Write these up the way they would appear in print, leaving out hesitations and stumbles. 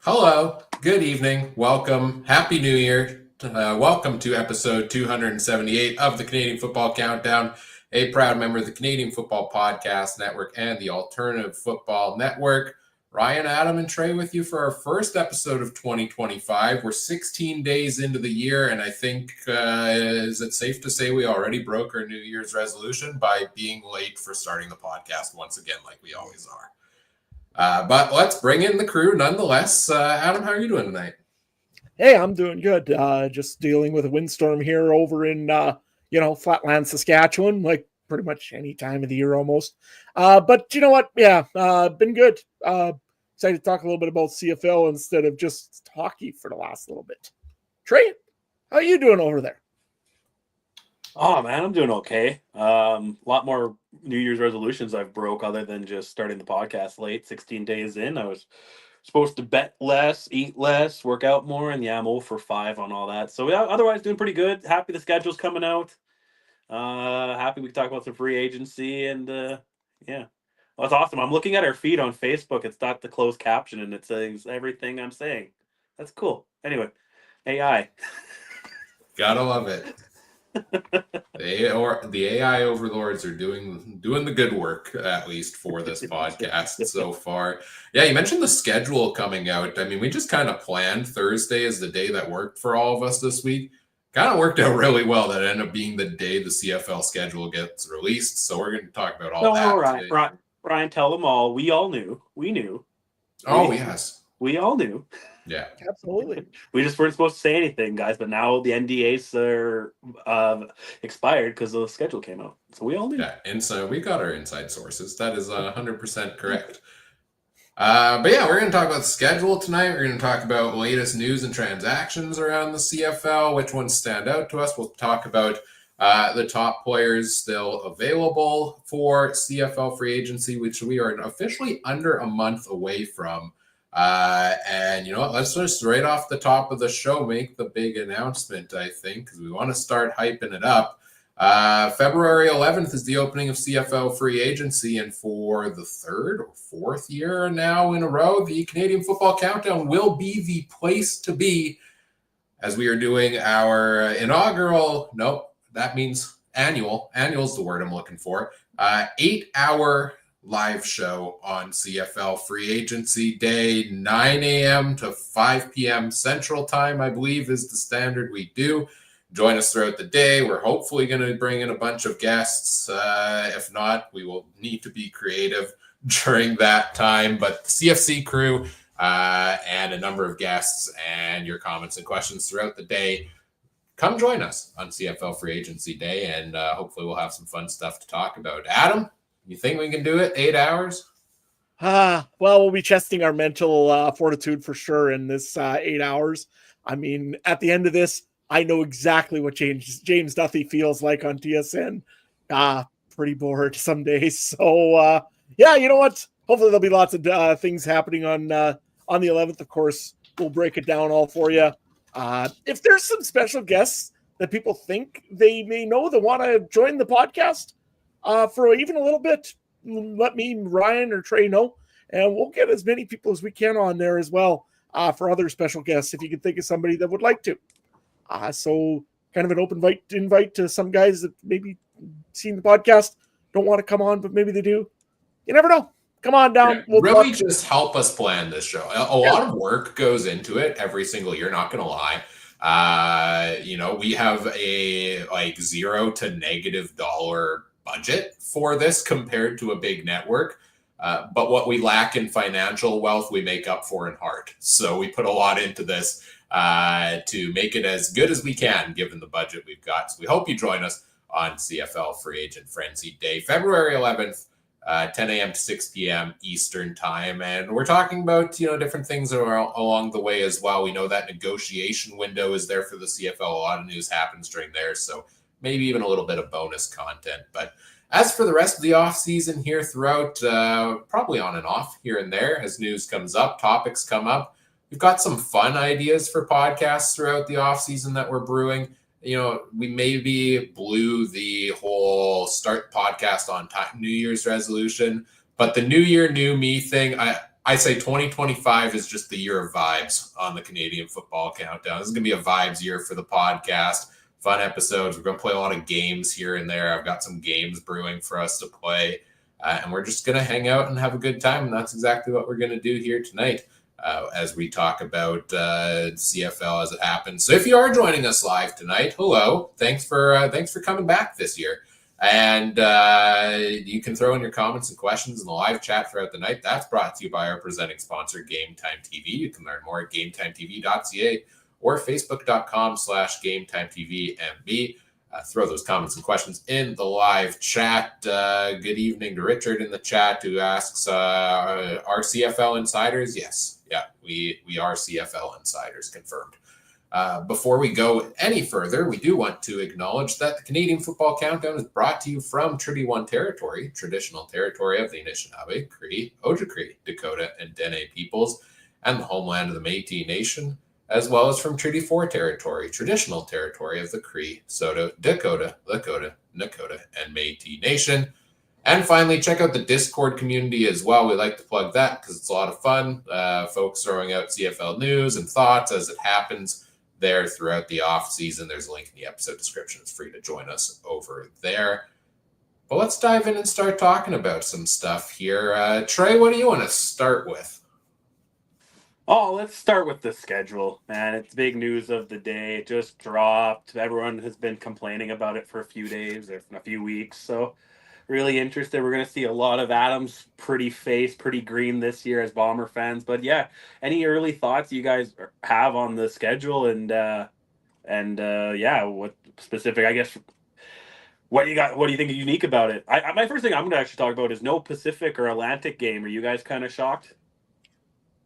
Hello, good evening, welcome, Happy New Year. Welcome to episode 278 of the Canadian Football Countdown, a proud member of the Canadian Football Podcast Network and the Alternative Football Network. Ryan, Adam, and Trey with you for our first episode of 2025. We're 16 days into the year, and I think, is it safe to say we already broke our New Year's resolution by being late for starting the podcast once again, like we always are? But let's bring in the crew nonetheless. Adam, how are you doing tonight? Hey, I'm doing good. Just dealing with a windstorm here over in, Flatland, Saskatchewan, like pretty much any time of the year almost. But you know what? Yeah, been good. Excited to talk a little bit about CFL instead of just hockey for the last little bit. Trey, how are you doing over there? Oh man, I'm doing okay. A lot more New Year's resolutions I've broke other than just starting the podcast late. 16 days in, I was supposed to bet less, eat less, work out more, and yeah, I'm 0 for 5 on all that. So yeah, otherwise doing pretty good. Happy the schedule's coming out. Happy we can talk about some free agency and yeah. Well, that's awesome. I'm looking at our feed on Facebook. It's got the closed caption and it says everything I'm saying. That's cool. Anyway, AI. Gotta love it. The AI overlords are doing the good work, at least for this podcast so far. Yeah, you mentioned the schedule coming out. I mean, we just kind of planned Thursday as the day that worked for all of us this week. Kind of worked out really well. That ended up being the day the CFL schedule gets released. So we're going to talk about all that. Ryan, tell them all. We all knew. We knew. Yes. We all knew. Yeah, absolutely. We just weren't supposed to say anything, guys. But now the NDAs are expired because the schedule came out. So we all knew. Yeah, and so we got our inside sources. That is 100% correct. But yeah, we're going to talk about the schedule tonight. We're going to talk about latest news and transactions around the CFL, which ones stand out to us. We'll talk about the top players still available for CFL free agency, which we are officially under a month away from. And you know what? Let's just right off the top of the show make the big announcement, I think, because we want to start hyping it up. February 11th is the opening of CFL free agency, and for the third or fourth year now in a row, the Canadian Football Countdown will be the place to be as we are doing our inaugural, that means annual is the word I'm looking for, 8-hour live show on CFL Free Agency Day, 9 a.m. to 5 p.m. Central Time, I believe, is the standard we do. Join us throughout the day. We're hopefully going to bring in a bunch of guests. If not, we will need to be creative during that time. But the CFC crew and a number of guests and your comments and questions throughout the day, come join us on CFL Free Agency Day, and hopefully we'll have some fun stuff to talk about. Adam, you think we can do it? 8 hours? Well, we'll be testing our mental fortitude for sure in this 8 hours. I mean, at the end of this, I know exactly what James Duthie feels like on TSN. Pretty bored some days. So, yeah, you know what? Hopefully there'll be lots of things happening on the 11th. Of course, we'll break it down all for you. If there's some special guests that people think they may know that want to join the podcast for even a little bit, let me, Ryan, or Trey know, and we'll get as many people as we can on there as well for other special guests if you can think of somebody that would like to. So kind of an open invite to some guys that maybe seen the podcast, don't want to come on, but maybe they do. You never know. Come on down. Yeah, we'll just help us plan this show. A lot of work goes into it every single year, not going to lie. We have a $0 to $- budget for this compared to a big network. But what we lack in financial wealth, we make up for in heart. So we put a lot into this to make it as good as we can, given the budget we've got. So we hope you join us on CFL Free Agent Frenzy Day, February 11th, 10 a.m. to 6 p.m. Eastern Time. And we're talking about, different things along the way as well. We know that negotiation window is there for the CFL. A lot of news happens during there. So maybe even a little bit of bonus content. But as for the rest of the offseason here throughout, probably on and off here and there as news comes up, topics come up. We've got some fun ideas for podcasts throughout the offseason that we're brewing. We maybe blew the whole start podcast on time New Year's resolution, but the New Year, New Me thing, I say 2025 is just the year of vibes on the Canadian Football Countdown. This is going to be a vibes year for the podcast. Fun episodes. We're going to play a lot of games here and there. I've got some games brewing for us to play. And we're just going to hang out and have a good time. And that's exactly what we're going to do here tonight as we talk about CFL as it happens. So if you are joining us live tonight, hello. Thanks for coming back this year. And you can throw in your comments and questions in the live chat throughout the night. That's brought to you by our presenting sponsor, Game Time TV. You can learn more at GameTimeTV.ca or Facebook.com/GameTimeTVMB. Throw those comments and questions in the live chat. Good evening to Richard in the chat who asks, are CFL insiders? Yes. Yeah, we are CFL insiders, confirmed. Before we go any further, we do want to acknowledge that the Canadian Football Countdown is brought to you from Treaty 1 territory, traditional territory of the Anishinaabe, Cree, Ojibwe, Dakota, and Dene peoples, and the homeland of the Métis Nation, as well as from Treaty 4 territory, traditional territory of the Cree, Saulteaux, Dakota, Lakota, Nakota, and Métis Nation. And finally, check out the Discord community as well. We like to plug that because it's a lot of fun. Folks throwing out CFL news and thoughts as it happens there throughout the off season. There's a link in the episode description. It's free to join us over there. But let's dive in and start talking about some stuff here. Trey, what do you want to start with? Oh, let's start with the schedule, man. It's big news of the day. It just dropped. Everyone has been complaining about it for a few days or a few weeks. So really interested. We're going to see a lot of Adam's pretty face, pretty green this year as Bomber fans. But yeah, any early thoughts you guys have on the schedule and yeah, what specific, I guess, what do you think is unique about it? My first thing I'm going to actually talk about is no Pacific or Atlantic game. Are you guys kind of shocked?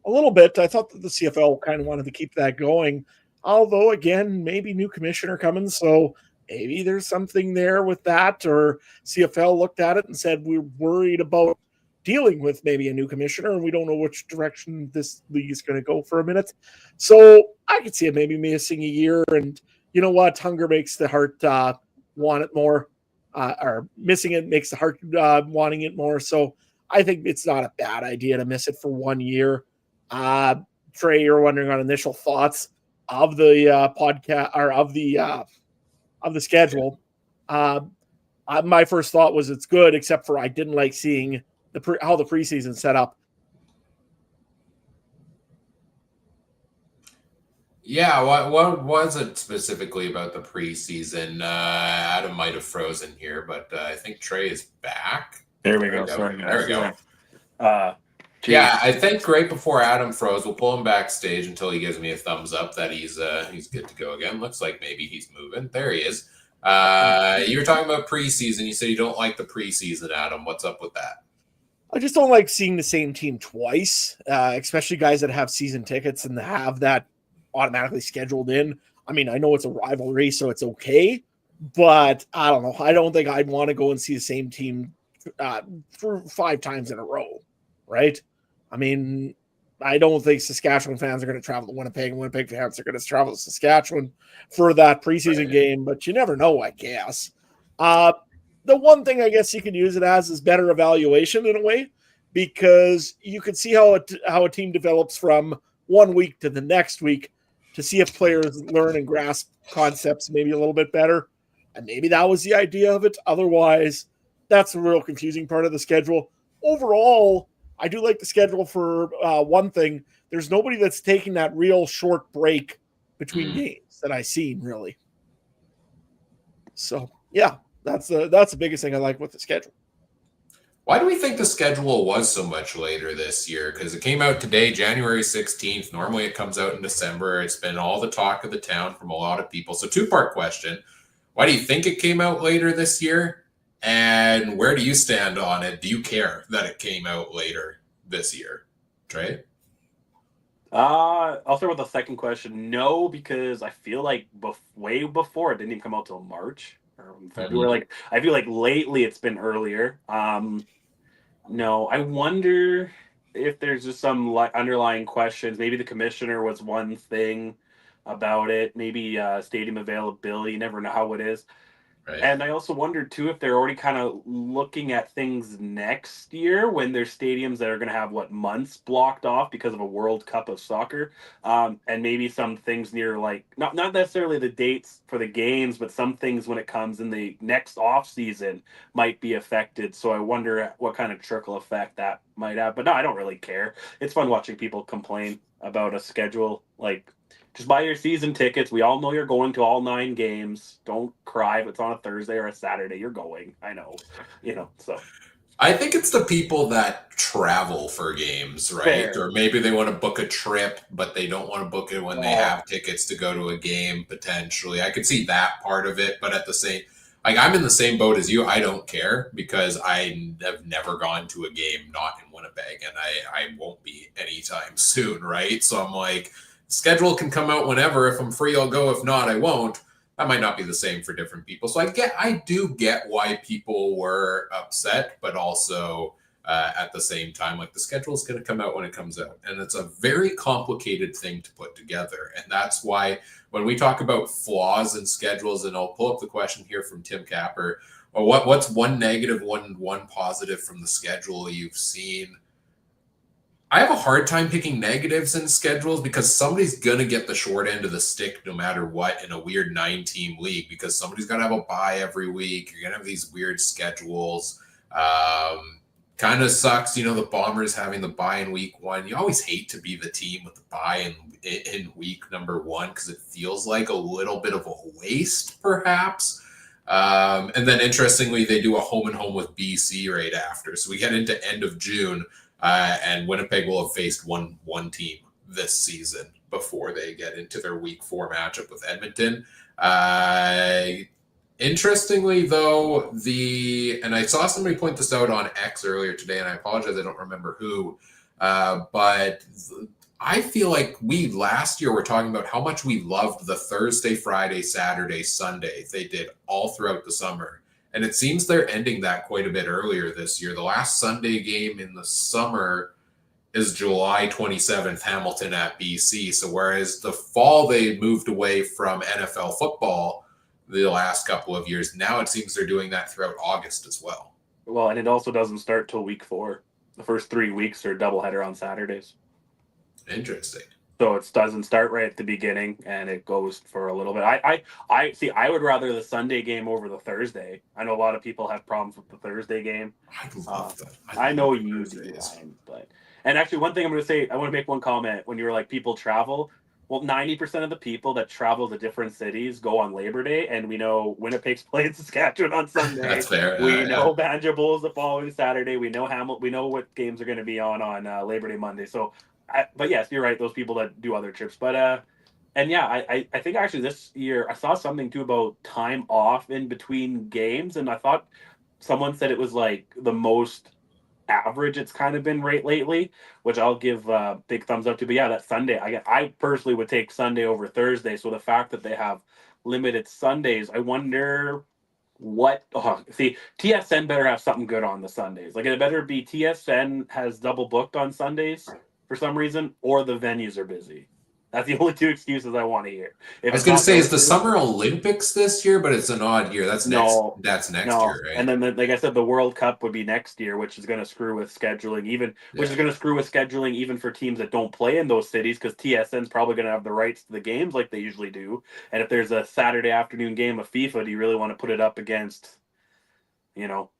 A little bit. I thought that the CFL kind of wanted to keep that going. Although, again, maybe new commissioner coming, so maybe there's something there with that, or CFL looked at it and said, we're worried about dealing with maybe a new commissioner, and we don't know which direction this league is going to go for a minute. So I could see it maybe missing a year, and you know what? Hunger makes the heart want it more, or missing it makes the heart wanting it more. So I think it's not a bad idea to miss it for 1 year. Trey, you're wondering on initial thoughts of the podcast or of the schedule. My first thought was it's good, except for I didn't like seeing how the preseason set up. Yeah, what was it specifically about the preseason? Adam might have frozen here, but I think Trey is back. There we go. Sorry, there we go. Yeah, I think right before Adam froze, we'll pull him backstage until he gives me a thumbs up that he's good to go again. Looks like maybe he's moving. There he is. You were talking about preseason. You said you don't like the preseason, Adam. What's up with that? I just don't like seeing the same team twice, especially guys that have season tickets and have that automatically scheduled in. I mean, I know it's a rivalry, so it's okay, but I don't know. I don't think I'd want to go and see the same team for 5 times in a row, right? I mean, I don't think Saskatchewan fans are going to travel to Winnipeg, and Winnipeg fans are going to travel to Saskatchewan for that preseason game, but you never know, I guess. The one thing I guess you could use it as is better evaluation in a way, because you could see how a team develops from 1 week to the next week to see if players learn and grasp concepts maybe a little bit better. And maybe that was the idea of it. Otherwise, that's the real confusing part of the schedule. Overall, I do like the schedule for one thing. There's nobody that's taking that real short break between games that I've seen, really. So, yeah, that's the biggest thing I like with the schedule. Why do we think the schedule was so much later this year? Because it came out today, January 16th. Normally it comes out in December. It's been all the talk of the town from a lot of people. So 2-part question. Why do you think it came out later this year? And where do you stand on it? Do you care that it came out later this year? Trey? I'll start with the second question. No, because I feel like way before it didn't even come out till March or February. Like I feel like lately it's been earlier. No, I wonder if there's just some underlying questions. Maybe the commissioner was one thing about it. Maybe stadium availability. You never know how it is. Right. And I also wondered too if they're already kind of looking at things next year when there's stadiums that are going to have months blocked off because of a World Cup of soccer, and maybe some things near like not necessarily the dates for the games, but some things when it comes in the next off season might be affected. So I wonder what kind of trickle effect that might have. But no, I don't really care. It's fun watching people complain about a schedule like just buy your season tickets. We all know you're going to all 9 games. Don't cry if it's on a Thursday or a Saturday. You're going. I know. So I think it's the people that travel for games, right? fair. Or maybe they want to book a trip, but they don't want to book it when they Oh, have tickets to go to a game potentially. I could see that part of it, but at the same, like I'm in the same boat as you. I don't care because I have never gone to a game not in Winnipeg, and I won't be anytime soon, right? So I'm like, schedule can come out whenever. If I'm free, I'll go. If not, I won't. That might not be the same for different people. So I do get why people were upset, but also at the same time, like the schedule is going to come out when it comes out, and it's a very complicated thing to put together, and that's why when we talk about flaws in schedules, and I'll pull up the question here from Tim Capper, or what's one negative, one positive from the schedule you've seen? I have a hard time picking negatives in schedules because somebody's going to get the short end of the stick no matter what in a weird 9-team league because somebody's going to have a bye every week. You're going to have these weird schedules. Kind of sucks, the Bombers having the bye in week 1. You always hate to be the team with the bye in week number 1 because it feels like a little bit of a waste, perhaps. And then interestingly, they do a home and home with BC right after. So we get into end of June. And Winnipeg will have faced one team this season before they get into their week 4 matchup with Edmonton. Interestingly, though, and I saw somebody point this out on X earlier today, and I apologize, I don't remember who, but I feel like we last year were talking about how much we loved the Thursday, Friday, Saturday, Sunday they did all throughout the summer. And it seems they're ending that quite a bit earlier this year. The last Sunday game in the summer is July 27th, Hamilton at BC. So whereas the fall they moved away from NFL football the last couple of years, now it seems they're doing that throughout August as well. Well, and it also doesn't start till week 4. The first 3 weeks are doubleheader on Saturdays. Interesting. So it doesn't start right at the beginning, and it goes for a little bit. I see. I would rather the Sunday game over the Thursday. I know a lot of people have problems with the Thursday game. I love that. I know you do, Ryan, and actually, one thing I'm going to say, I want to make one comment. When you were like, people travel. Well, 90% of the people that travel to different cities go on Labor Day, and we know Winnipeg's playing Saskatchewan on Sunday. That's fair. We know Banjo Bulls the following Saturday. We know We know what games are going to be on Labor Day Monday. So. But yes, you're right. Those people that do other trips, and yeah, I think actually this year I saw something too about time off in between games, and I thought someone said it was like the most average it's kind of been right lately, which I'll give big thumbs up to. But yeah, that Sunday, I personally would take Sunday over Thursday. So the fact that they have limited Sundays, I wonder see, TSN better have something good on the Sundays. Like it better be TSN has double booked on Sundays for some reason, or the venues are busy. That's the only 2 excuses I want to hear. I was going to say, is the Summer Olympics this year? But it's an odd year. That's next year, right? And then, like I said, the World Cup would be next year, which is going to screw with scheduling, even for teams that don't play in those cities, because TSN's probably going to have the rights to the games like they usually do. And if there's a Saturday afternoon game of FIFA, do you really want to put it up against,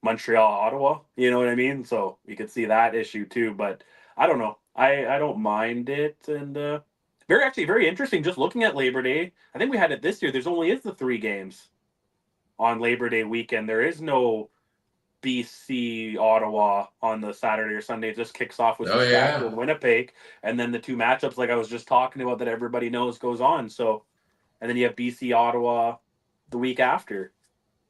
Montreal, Ottawa? You know what I mean? So you could see that issue too. But I don't know. I don't mind it, and very interesting. Just looking at Labor Day, I think we had it this year. There's only the 3 games on Labor Day weekend. There is no BC Ottawa on the Saturday or Sunday. It just kicks off with Saskatchewan and Winnipeg, and then the 2 matchups, like I was just talking about, that everybody knows goes on. So, and then you have BC Ottawa the week after.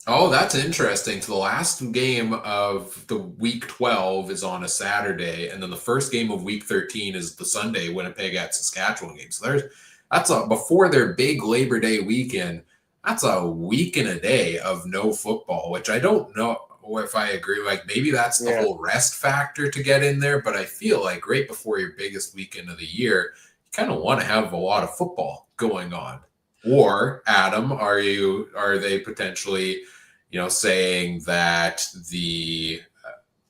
Oh, that's interesting. So the last game of the week 12 is on a Saturday, and then the first game of week 13 is the Sunday Winnipeg at Saskatchewan game. So that's before their big Labor Day weekend. That's a week and a day of no football, which I don't know if I agree. Like maybe that's the whole rest factor to get in there, but I feel like right before your biggest weekend of the year, you kind of want to have a lot of football going on. Or Adam, are they potentially saying that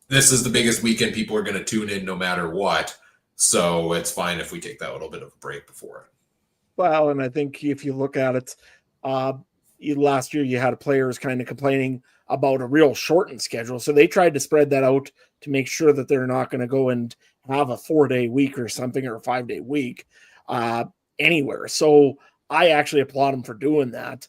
this is the biggest weekend people are going to tune in no matter what. So it's fine if we take that little bit of a break before it. Well, and I think if you look at it, last year you had players kind of complaining about a real shortened schedule. So they tried to spread that out to make sure that they're not going to go and have a 4-day week or something, or a 5-day week anywhere. So I actually applaud them for doing that.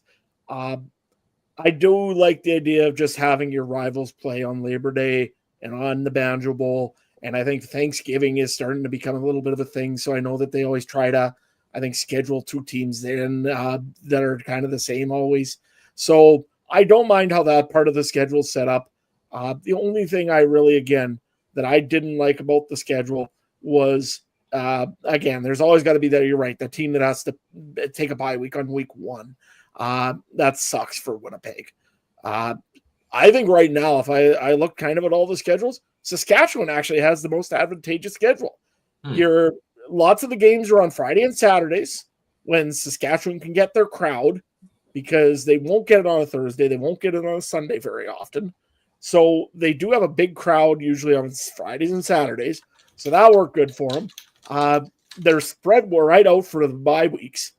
I do like the idea of just having your rivals play on Labor Day and on the Banjo Bowl. And I think Thanksgiving is starting to become a little bit of a thing. So I know that they always try to, I think, schedule 2 teams then that are kind of the same always. So I don't mind how that part of the schedule is set up. The only thing I really, again, that I didn't like about the schedule was, again, there's always got to be you're right, the team that has to take a bye week on week 1. That sucks for Winnipeg. I think right now, if I look kind of at all the schedules, Saskatchewan actually has the most advantageous schedule. Lots of the games are on Friday and Saturdays when Saskatchewan can get their crowd, because they won't get it on a Thursday. They won't get it on a Sunday very often. So they do have a big crowd usually on Fridays and Saturdays. So that worked good for them. They're spread right out for the bye weeks.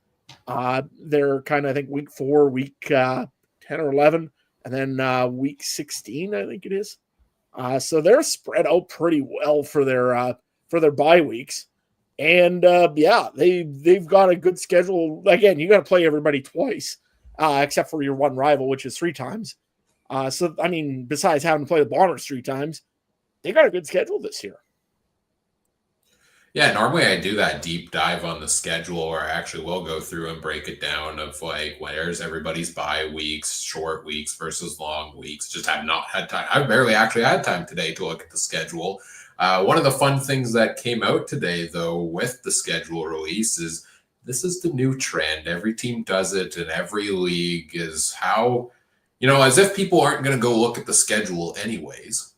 They're kind of, I think, week 4, week 10 or 11, and then week 16, I think it is. So they're spread out pretty well for their bye weeks. And they've got a good schedule. Again, you got to play everybody twice, except for your one rival, which is 3 times. So, I mean, besides having to play the Bombers 3 times, they got a good schedule this year. Yeah, normally I do that deep dive on the schedule, or I actually will go through and break it down of like where's everybody's bye weeks, short weeks versus long weeks. Just have not had time. I've barely actually had time today to look at the schedule. One of the fun things that came out today, though, with the schedule release is this is the new trend. Every team does it, and every league is how, as if people aren't going to go look at the schedule anyways.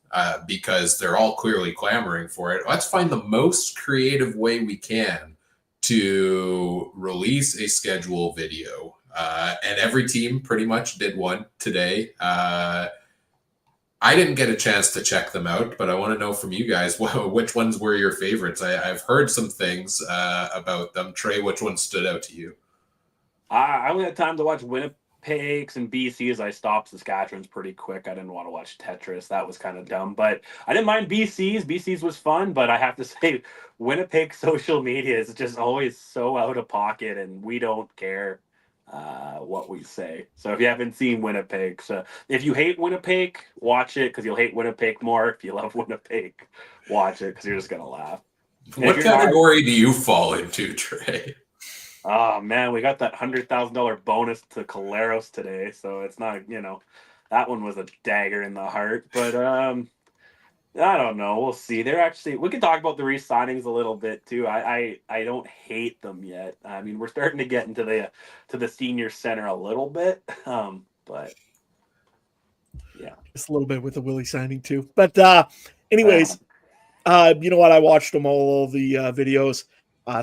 Because they're all clearly clamoring for it. Let's find the most creative way we can to release a schedule video. And every team pretty much did one today. I didn't get a chance to check them out, but I want to know from you guys, which ones were your favorites? I've heard some things about them. Trey, which one stood out to you? I only had time to watch Winnipeg's and BC's. I stopped Saskatchewan's pretty quick. I didn't want to watch Tetris. That was kind of dumb, but I didn't mind BC's. BC's was fun, but I have to say Winnipeg social media is just always so out of pocket, and we don't care what we say. So if you haven't seen Winnipeg, so if you hate Winnipeg, watch it because you'll hate Winnipeg more. If you love Winnipeg, watch it because you're just going to laugh. What category do you fall into, Trey? Oh man, we got that $100,000 bonus to Caleros today, so it's not, that one was a dagger in the heart. But I don't know. We'll see. We can talk about the re-signings a little bit too. I don't hate them yet. I mean, we're starting to get into the senior center a little bit, but yeah, just a little bit with the Willie signing too. But anyways, you know what? I watched them all the videos.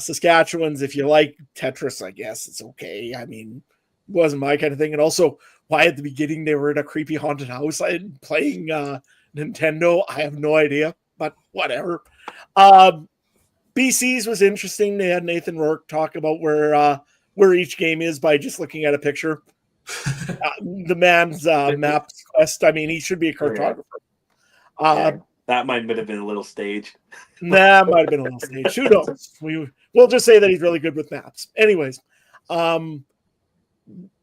Saskatchewan's, if you like Tetris, I guess it's okay. I mean, it wasn't my kind of thing. And also, why at the beginning they were in a creepy haunted house and playing Nintendo, I have no idea, but whatever. BC's was interesting. They had Nathan Rourke talk about where each game is by just looking at a picture. The man's maps quest. I mean, he should be a cartographer. That might have been a little stage. Might have been a little stage. Who knows? We'll just say that he's really good with maps. Anyways, the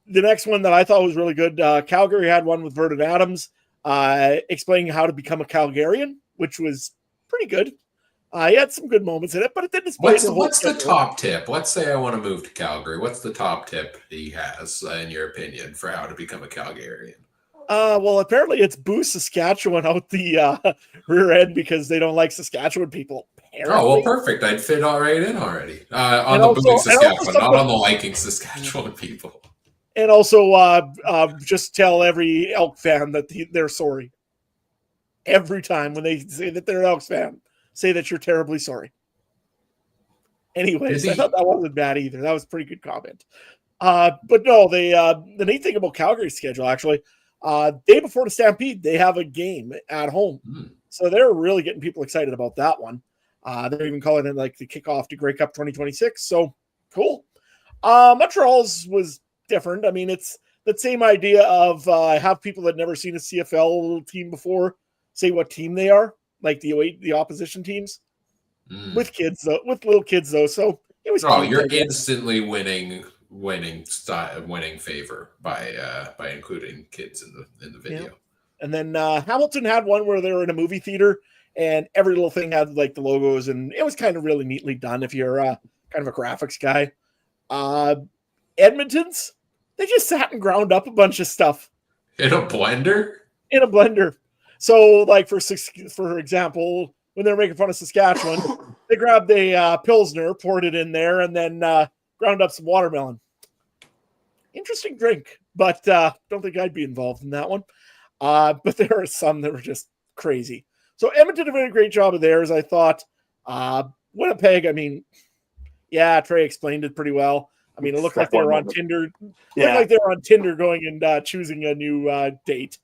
next one that I thought was really good, Calgary had one with Vernon Adams explaining how to become a Calgarian, which was pretty good. He had some good moments in it, but it didn't display What's the top tip? Let's say I want to move to Calgary. What's the top tip he has, in your opinion, for how to become a Calgarian? Well, apparently it's boo Saskatchewan out the rear end because they don't like Saskatchewan people. Apparently. Oh, well, perfect. I'd fit all right in already. On the booing Saskatchewan, not on the liking Saskatchewan people. And also just tell every Elk fan that they're sorry. Every time when they say that they're an Elks fan, say that you're terribly sorry. Anyways, I thought that wasn't bad either. That was a pretty good comment. But no, the neat thing about Calgary's schedule, actually, Day before the Stampede, they have a game at home. So they're really getting people excited about that one. They're even calling it like the kickoff to Grey Cup 2026. So cool. Montreal's was different. I mean, it's that same idea of have people that never seen a CFL team before say what team they are, like the opposition teams with kids though, with little kids though. So it was. Oh, you're instantly winning favor by including kids in the video. Yeah. And then Hamilton had one where they were in a movie theater, and every little thing had like the logos, and it was kind of really neatly done if you're kind of a graphics guy. Edmonton's, they just sat and ground up a bunch of stuff in a blender. So, like for example, when they're making fun of Saskatchewan, they grabbed a Pilsner, poured it in there, and then ground up some watermelon. Interesting drink, but don't think I'd be involved in that one. But there are some that were just crazy. So Edmonton did a great job of theirs, I thought. Winnipeg, I mean, yeah, Trey explained it pretty well. I mean, it looked like they were on Tinder. Yeah. Looked like they were on Tinder going and choosing a new date.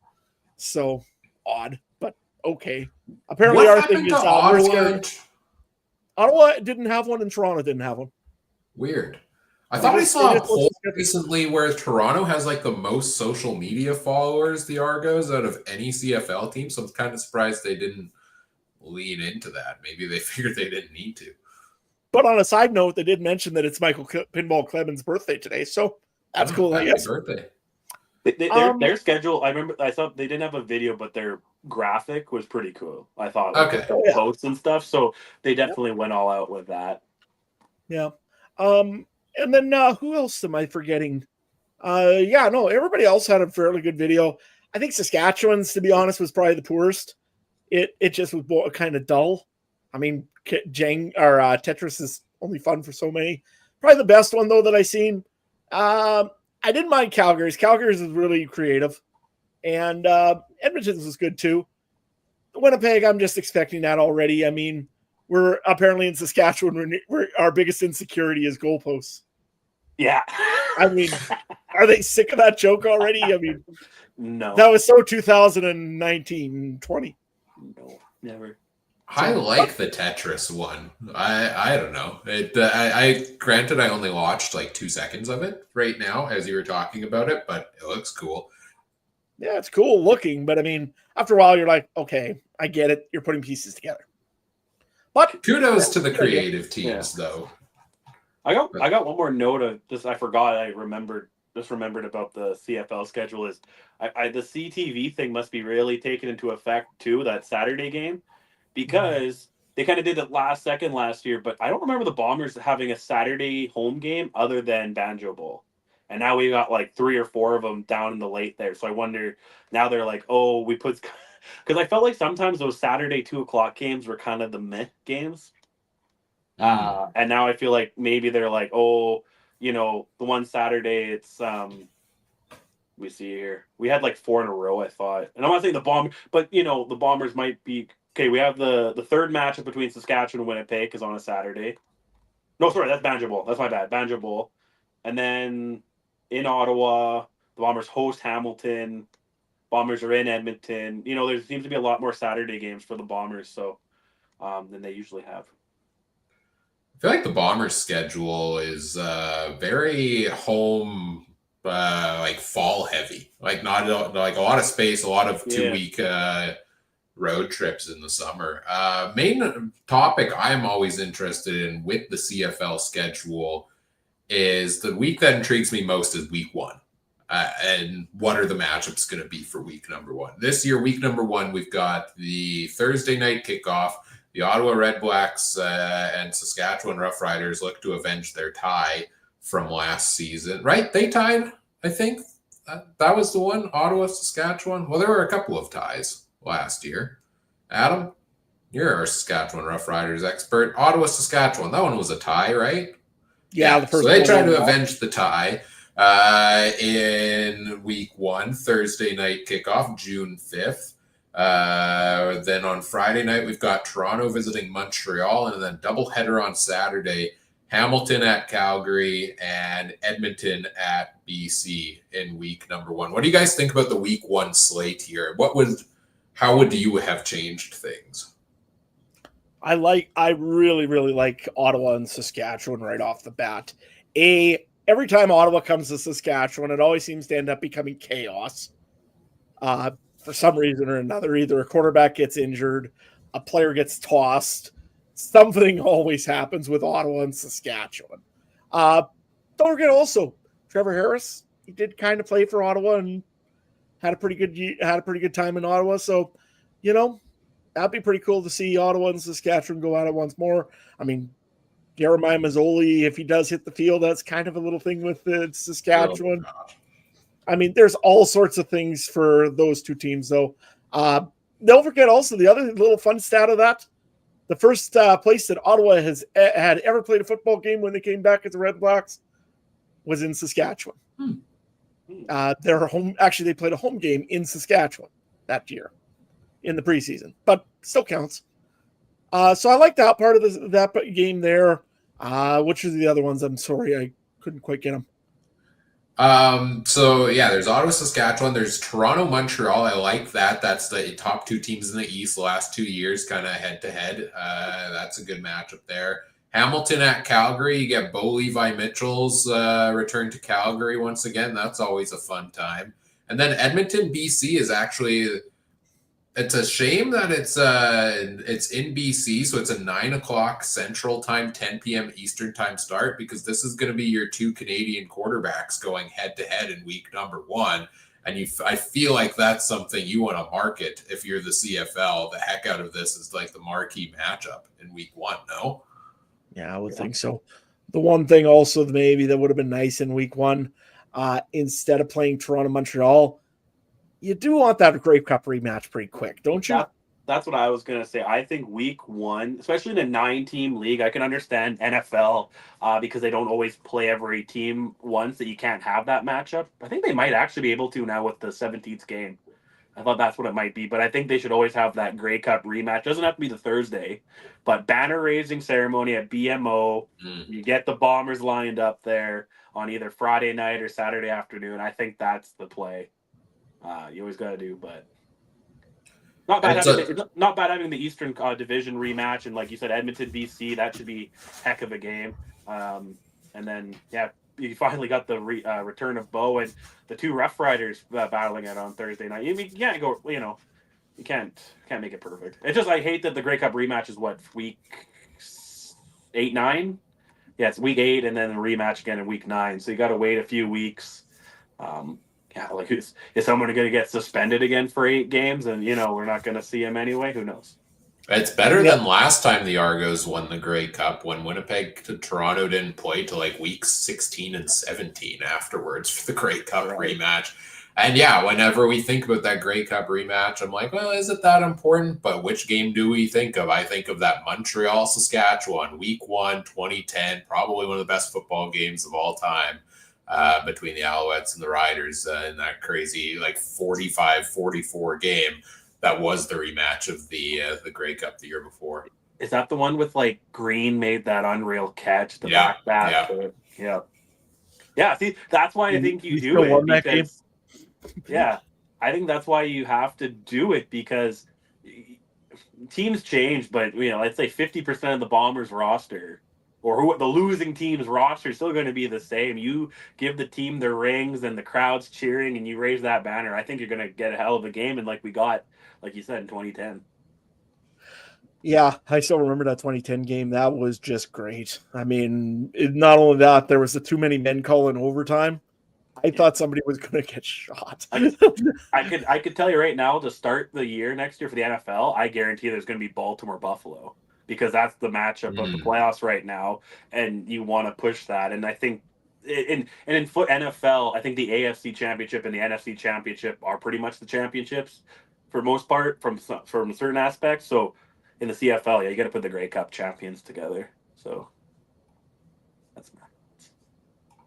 So odd, but okay. Apparently, what our thing is Ottawa didn't have one, and Toronto didn't have one. Weird. I thought I saw a poll recently where Toronto has like the most social media followers, the Argos, out of any CFL team. So I'm kind of surprised they didn't lean into that. Maybe they figured they didn't need to. But on a side note, they did mention that it's Michael Pinball Clemens' birthday today. So that's cool, I guess. Birthday. Their schedule, I thought they didn't have a video, but their graphic was pretty cool. I thought. Okay. Posts and stuff. So they definitely went all out with that. Yeah. And then who else am I forgetting? Everybody else had a fairly good video. I think Saskatchewan's, to be honest, was probably the poorest. It just was kind of dull. I mean, Tetris is only fun for so many. Probably the best one though that I seen. I didn't mind Calgary's. Calgary's was really creative, and Edmonton's was good too. Winnipeg, I'm just expecting that already. I mean, we're apparently in Saskatchewan. Our biggest insecurity is goalposts. Yeah. I mean, are they sick of that joke already? I mean, no. That was so 2019, 20. No, never. I like the Tetris one. I don't know. I granted I only watched like 2 seconds of it right now as you were talking about it, but it looks cool. Yeah, it's cool looking, but I mean, after a while you're like, okay, I get it. You're putting pieces together. But kudos to the creative teams, though. I got one more note of this. I forgot. I remembered about the CFL schedule is the CTV thing must be really taken into effect too, that Saturday game, because they kind of did it last year, but I don't remember the Bombers having a Saturday home game other than Banjo Bowl. And now we got like 3 or 4 of them down in the late there. So I wonder, now they're like, oh, we put, because I felt like sometimes those Saturday 2:00 games were kind of the meh games. And now I feel like maybe they're like, oh, the one Saturday it's we see here. We had like 4 in a row, I thought. And I'm not saying the Bombers, but the Bombers might be okay. We have the third matchup between Saskatchewan and Winnipeg is on a Saturday. No, sorry, that's Banjo Bowl. That's my bad. Banjo Bowl. And then in Ottawa, the Bombers host Hamilton. Bombers are in Edmonton. There seems to be a lot more Saturday games for the Bombers, so than they usually have. I feel like the Bombers' schedule is very home, like fall heavy. Like not like a lot of space, a lot of 2-week road trips in the summer. Main topic I'm always interested in with the CFL schedule is the week that intrigues me most is week 1. And what are the matchups going to be for week number 1? This year, week number 1, we've got the Thursday night kickoff. The Ottawa Red Blacks and Saskatchewan Roughriders look to avenge their tie from last season. Right? They tied, I think. That was the one, Ottawa, Saskatchewan. Well, there were a couple of ties last year. Adam, you're our Saskatchewan Roughriders expert. Ottawa, Saskatchewan. That one was a tie, right? Yeah. So they tried to avenge the tie in week 1, Thursday night kickoff, June 5th. Then on Friday night, we've got Toronto visiting Montreal, and then doubleheader on Saturday Hamilton at Calgary, and Edmonton at BC in week number 1. What do you guys think about the week 1 slate here? How would you have changed things? I really, really like Ottawa and Saskatchewan right off the bat. Every time Ottawa comes to Saskatchewan, it always seems to end up becoming chaos. For some reason or another, either a quarterback gets injured, a player gets tossed. Something always happens with Ottawa and Saskatchewan. Don't forget also Trevor Harris. He did kind of play for Ottawa and had a pretty good time in Ottawa. So, that'd be pretty cool to see Ottawa and Saskatchewan go at it once more. I mean, Jeremiah Mazzoli, if he does hit the field, that's kind of a little thing with the Saskatchewan. I mean, there's all sorts of things for those two teams, though. Don't forget also the other little fun stat of that. The first place that Ottawa had ever played a football game when they came back as the Red Blacks was in Saskatchewan. They played a home game in Saskatchewan that year in the preseason, but still counts. So I like that part of that game there. Which are the other ones? I'm sorry, I couldn't quite get them. There's Ottawa, Saskatchewan. There's Toronto, Montreal. I like that. That's the top 2 teams in the East the last 2 years, kind of head to head. That's a good matchup there. Hamilton at Calgary. You get Bo Levi Mitchell's return to Calgary once again. That's always a fun time. And then Edmonton, BC is actually. It's a shame that it's in BC, so it's a 9:00 Central Time, 10 p.m. Eastern Time start, because this is going to be your 2 Canadian quarterbacks going head to head in week number 1, and I feel like that's something you want to market if you're the CFL. The heck out of this is like the marquee matchup in week 1. No, yeah, I would think so. The one thing also maybe that would have been nice in week 1, instead of playing Toronto, Montreal. You do want that Grey Cup rematch pretty quick, don't you? That's what I was going to say. I think week 1, especially in a 9-team league, I can understand NFL because they don't always play every team once, that you can't have that matchup. I think they might actually be able to now with the 17th game. I thought that's what it might be, but I think they should always have that Grey Cup rematch. It doesn't have to be the Thursday, but banner raising ceremony at BMO. You get the Bombers lined up there on either Friday night or Saturday afternoon. I think that's the play. You always got to do, but not bad having the Eastern Division rematch, and like you said, Edmonton, BC, that should be heck of a game. And then you finally got the return of Bo and the 2 Rough Riders battling it on Thursday night. You can't go, you can't make it perfect. It's just I hate that the Grey Cup rematch is what, week 8, 9. Yeah, it's week 8, and then the rematch again in week 9. So you got to wait a few weeks. Is someone going to get suspended again for 8 games, and we're not going to see him anyway? Who knows? It's better than last time the Argos won the Grey Cup, when Winnipeg to Toronto didn't play till like weeks 16 and 17 afterwards for the Grey Cup rematch. And whenever we think about that Grey Cup rematch, I'm like, well, is it that important? But which game do we think of? I think of that Montreal, Saskatchewan, week 1, 2010, probably one of the best football games of all time. Between the Alouettes and the Riders in that crazy 45-44 game that was the rematch of the Grey Cup the year before. Is that the one with Green made that unreal catch, the back? Yeah. See, that's why I think you do it, because I think that's why you have to do it, because teams change, but let's say 50% of the Bombers roster, or the losing team's roster, is still going to be the same. You give the team their rings and the crowd's cheering, and you raise that banner. I think you're going to get a hell of a game, and like we got, like you said, in 2010. Yeah, I still remember that 2010 game. That was just great. I mean, not only that, there was the too many men calling overtime. I thought somebody was going to get shot. I could tell you right now, to start the year next year for the NFL, I guarantee there's going to be Baltimore-Buffalo, because that's the matchup of the playoffs right now, and you want to push that. And I think in NFL, I think the AFC Championship and the NFC Championship are pretty much the championships for most part from certain aspects. So in the CFL, you got to put the Grey Cup champions together. So that's nice.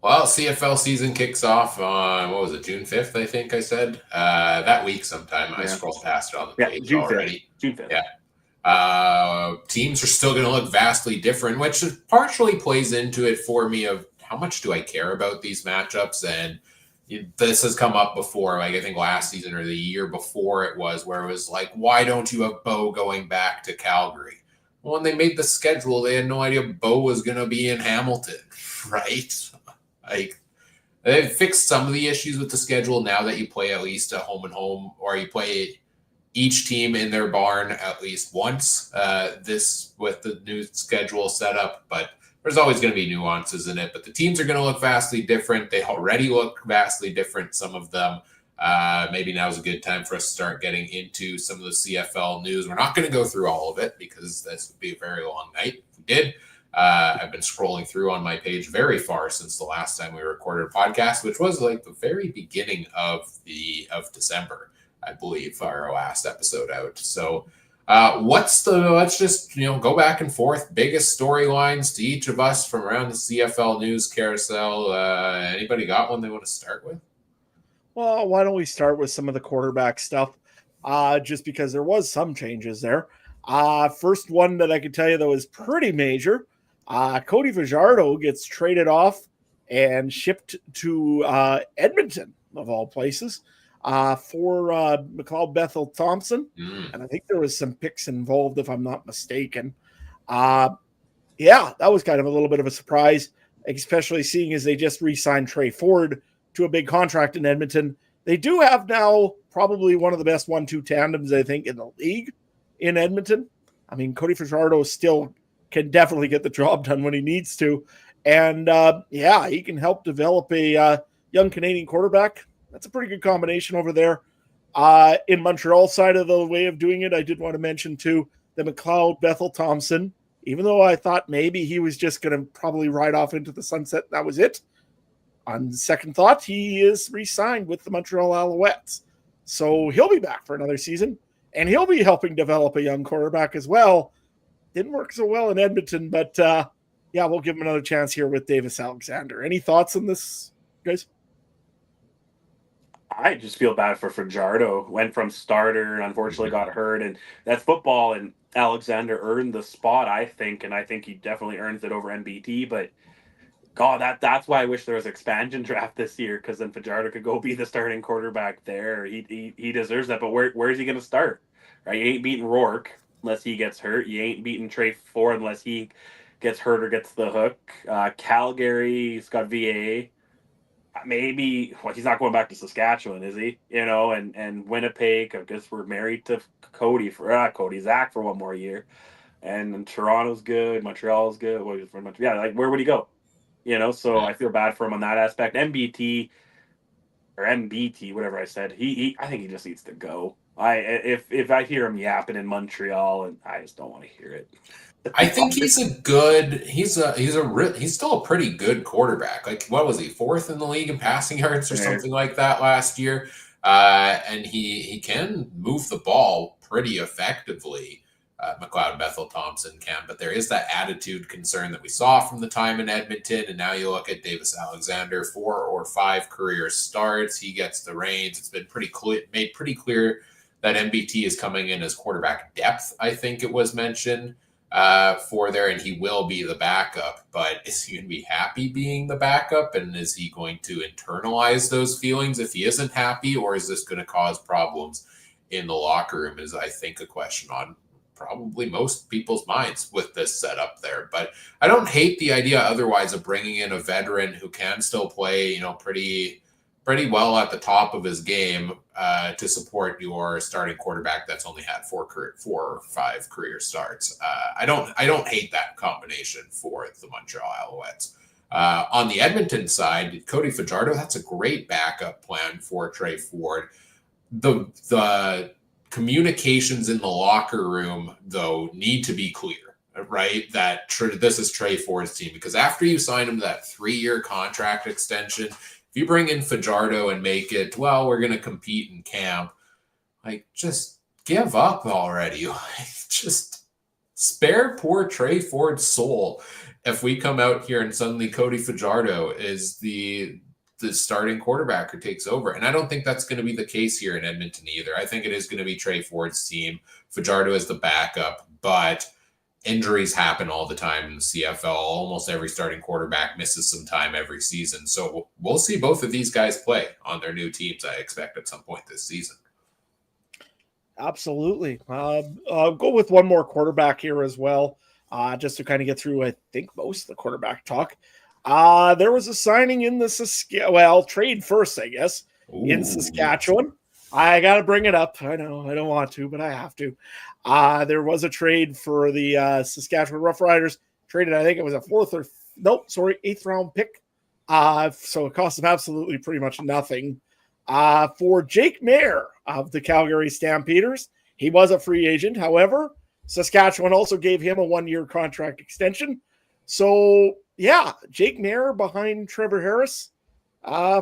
Well, CFL season kicks off on, what was it, June 5th, I think I said? That week sometime. I scrolled past it on the page June already. 5th. June 5th. Yeah. Teams are still going to look vastly different, which partially plays into it for me of how much do I care about these matchups. And this has come up before, like I think last season or the year before it was, where it was like, why don't you have Bo going back to Calgary? Well, when they made the schedule, they had no idea Bo was going to be in Hamilton, right? Like, they've fixed some of the issues with the schedule now that you play at least a home and home, or you play each team in their barn at least once. This with the new schedule setup, but there's always going to be nuances in it. But the teams are going to look vastly different. They already look vastly different, some of them. Maybe now is a good time for us to start getting into some of the CFL news. We're not going to go through all of it because this would be a very long night if we did. I've been scrolling through on my page very far since the last time we recorded a podcast, which was like the very beginning of December, I believe, our last episode out. So let's just, go back and forth. Biggest storylines to each of us from around the CFL news carousel. Anybody got one they want to start with? Well, why don't we start with some of the quarterback stuff? Just because there was some changes there. First one that I can tell you, though, is pretty major. Cody Fajardo gets traded off and shipped to Edmonton, of all places, for McLeod Bethel Thompson. And I think there was some picks involved, if I'm not mistaken. That was kind of a little bit of a surprise, especially seeing as they just re-signed Trey Ford to a big contract in Edmonton. They do have now probably one of the best 1-2 tandems, I think, in the league in Edmonton. I mean, Cody Fajardo still can definitely get the job done when he needs to. And he can help develop a young Canadian quarterback. That's a pretty good combination over there. In Montreal side of the way of doing it, I did want to mention too, the McLeod Bethel Thompson, even though I thought maybe he was just going to probably ride off into the sunset. That was it. On second thought, he is re-signed with the Montreal Alouettes. So he'll be back for another season, and he'll be helping develop a young quarterback as well. Didn't work so well in Edmonton, but we'll give him another chance here with Davis Alexander. Any thoughts on this, guys? I just feel bad for Fajardo. Went from starter and unfortunately got hurt, and that's football. And Alexander earned the spot, I think, and I think he definitely earns it over NBT. But God, that's why I wish there was expansion draft this year, because then Fajardo could go be the starting quarterback there. He deserves that. But where is he going to start? Right? You ain't beating Rourke unless he gets hurt. You ain't beating Trey Ford unless he gets hurt or gets the hook. Calgary's got VA. Maybe he's not going back to Saskatchewan, is he? And Winnipeg. I guess we're married to Cody Zach for one more year. And Toronto's good. Montreal's good. Where would he go? So I feel bad for him on that aspect. MBT or MBT, whatever I said. I think he just needs to go. If I hear him yapping in Montreal, and I just don't want to hear it. I think he's still a pretty good quarterback. Like, what was he, 4th in the league in passing yards or something like that last year? And he can move the ball pretty effectively. McLeod Bethel Thompson can, but there is that attitude concern that we saw from the time in Edmonton. And now you look at Davis Alexander, 4 or 5 career starts. He gets the reins. It's been made pretty clear that MBT is coming in as quarterback depth, I think it was mentioned. For there, and he will be the backup, but is he going to be happy being the backup? And is he going to internalize those feelings if he isn't happy, or is this going to cause problems in the locker room? Is, I think, a question on probably most people's minds with this setup there. But I don't hate the idea otherwise of bringing in a veteran who can still play, pretty well at the top of his game to support your starting quarterback that's only had 4 or 5 career starts. I don't hate that combination for the Montreal Alouettes. On the Edmonton side, Cody Fajardo, that's a great backup plan for Trey Ford. The communications in the locker room, though, need to be clear, right? That this is Trey Ford's team, because after you sign him to that 3-year contract extension, if you bring in Fajardo and make it, well, we're going to compete in camp, just give up already. Just spare poor Trey Ford's soul if we come out here and suddenly Cody Fajardo is the the starting quarterback who takes over. And I don't think that's going to be the case here in Edmonton either. I think it is going to be Trey Ford's team. Fajardo is the backup, but injuries happen all the time in the CFL. Almost every starting quarterback misses some time every season. So we'll see both of these guys play on their new teams, I expect, at some point this season. Absolutely. I'll go with one more quarterback here as well, just to kind of get through, I think, most of the quarterback talk. There was a signing in the trade first, I guess, in Saskatchewan. I got to bring it up. I know I don't want to, but I have to. There was a trade for the Saskatchewan Roughriders. Traded, I think it was a eighth round pick. So it cost them absolutely pretty much nothing. For Jake Mayer of the Calgary Stampeders. He was a free agent. However, Saskatchewan also gave him a 1-year contract extension. So, yeah, Jake Mayer behind Trevor Harris.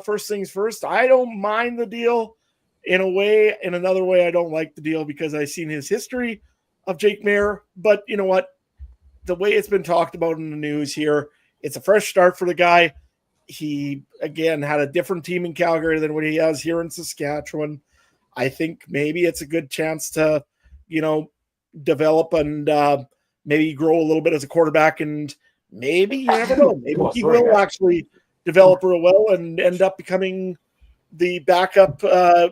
First things first, I don't mind the deal in a way. In another way, I don't like the deal because I've seen his history of Jake Mayer. But you know what? The way it's been talked about in the news here, it's a fresh start for the guy. He, again, had a different team in Calgary than what he has here in Saskatchewan. I think maybe it's a good chance to, develop and maybe grow a little bit as a quarterback. And maybe, you never know, maybe he will actually develop real well and end up becoming the backup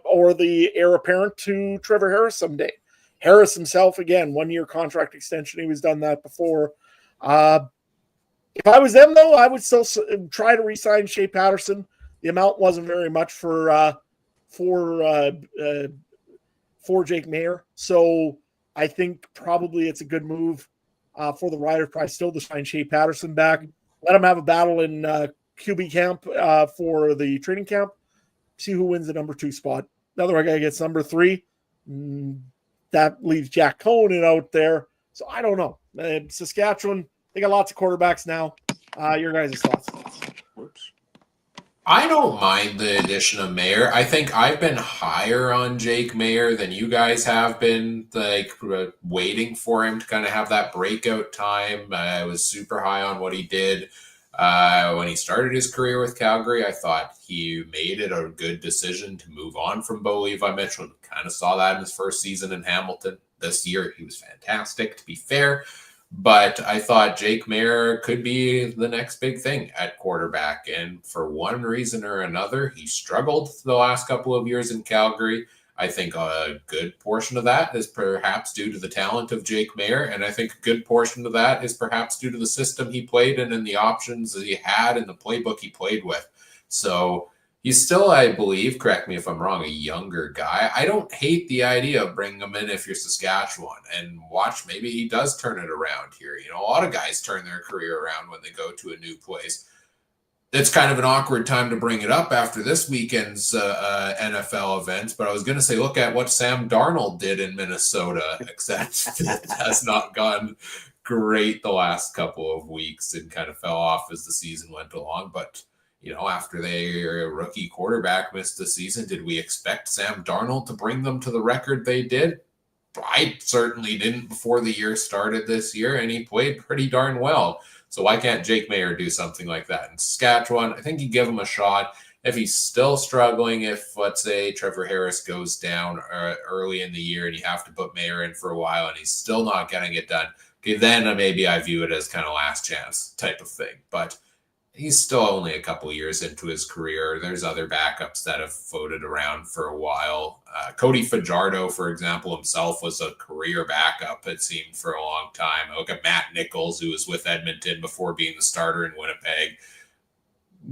or the heir apparent to Trevor Harris someday. Harris himself, again, 1-year contract extension. He was done that before. If I was them, though, I would still try to re-sign Shea Patterson. The amount wasn't very much for Jake Mayer, so I think probably it's a good move for the Riders. Probably still to sign Shea Patterson back. Let him have a battle in QB camp for the training camp. See who wins the number 2 spot. Another guy gets number 3. That leaves Jack Cohen out there. So I don't know. Saskatchewan, they got lots of quarterbacks now. Your guys' thoughts? I don't mind the addition of Mayer. I think I've been higher on Jake Mayer than you guys have been, waiting for him to kind of have that breakout time. I was super high on what he did when he started his career with Calgary. I thought he made it a good decision to move on from Bo Levi Mitchell. Kind of saw that in his first season in Hamilton. This year, he was fantastic, to be fair. But I thought Jake Mayer could be the next big thing at quarterback. And for one reason or another, he struggled the last couple of years in Calgary. I think a good portion of that is perhaps due to the talent of Jake Mayer. And I think a good portion of that is perhaps due to the system he played in and the options that he had and the playbook he played with. So he's still, I believe, correct me if I'm wrong, a younger guy. I don't hate the idea of bringing him in if you're Saskatchewan and watch maybe he does turn it around here. A lot of guys turn their career around when they go to a new place. It's kind of an awkward time to bring it up after this weekend's NFL events, but I was going to say, look at what Sam Darnold did in Minnesota, except it has not gone great the last couple of weeks and kind of fell off as the season went along. But after their rookie quarterback missed the season, did we expect Sam Darnold to bring them to the record they did? I certainly didn't before the year started this year, and he played pretty darn well. So why can't Jake Mayer do something like that in Saskatchewan? I think you give him a shot. If he's still struggling, if, let's say, Trevor Harris goes down early in the year and you have to put Mayer in for a while and he's still not getting it done, okay, then maybe I view it as kind of last chance type of thing. But he's still only a couple years into his career. There's other backups that have floated around for a while. Cody Fajardo, for example, himself was a career backup, it seemed, for a long time. Look at Matt Nichols, who was with Edmonton before being the starter in Winnipeg.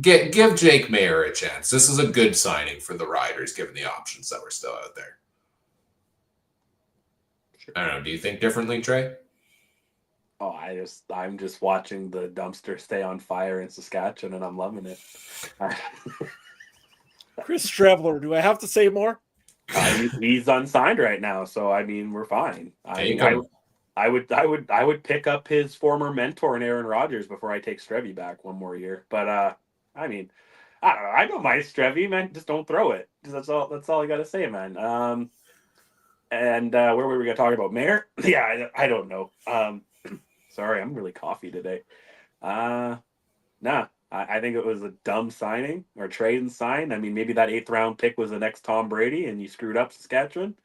Give Jake Mayer a chance. This is a good signing for the Riders, given the options that were still out there. I don't know. Do you think differently, Trey? Oh, I'm just watching the dumpster stay on fire in Saskatchewan, and I'm loving it. Chris Traveler, do I have to say more? He's unsigned right now, so we're fine. I would pick up his former mentor in Aaron Rodgers before I take Strevy back one more year. But I don't know. I don't mind Strevy, man. Just don't throw it. That's all I got to say, man. And where were we going to talk about? Mayor? Yeah, I don't know. Sorry, I'm really coffee today. Nah, I think it was a dumb signing or trade and sign. I mean, maybe that 8th-round pick was the next Tom Brady, and you screwed up Saskatchewan.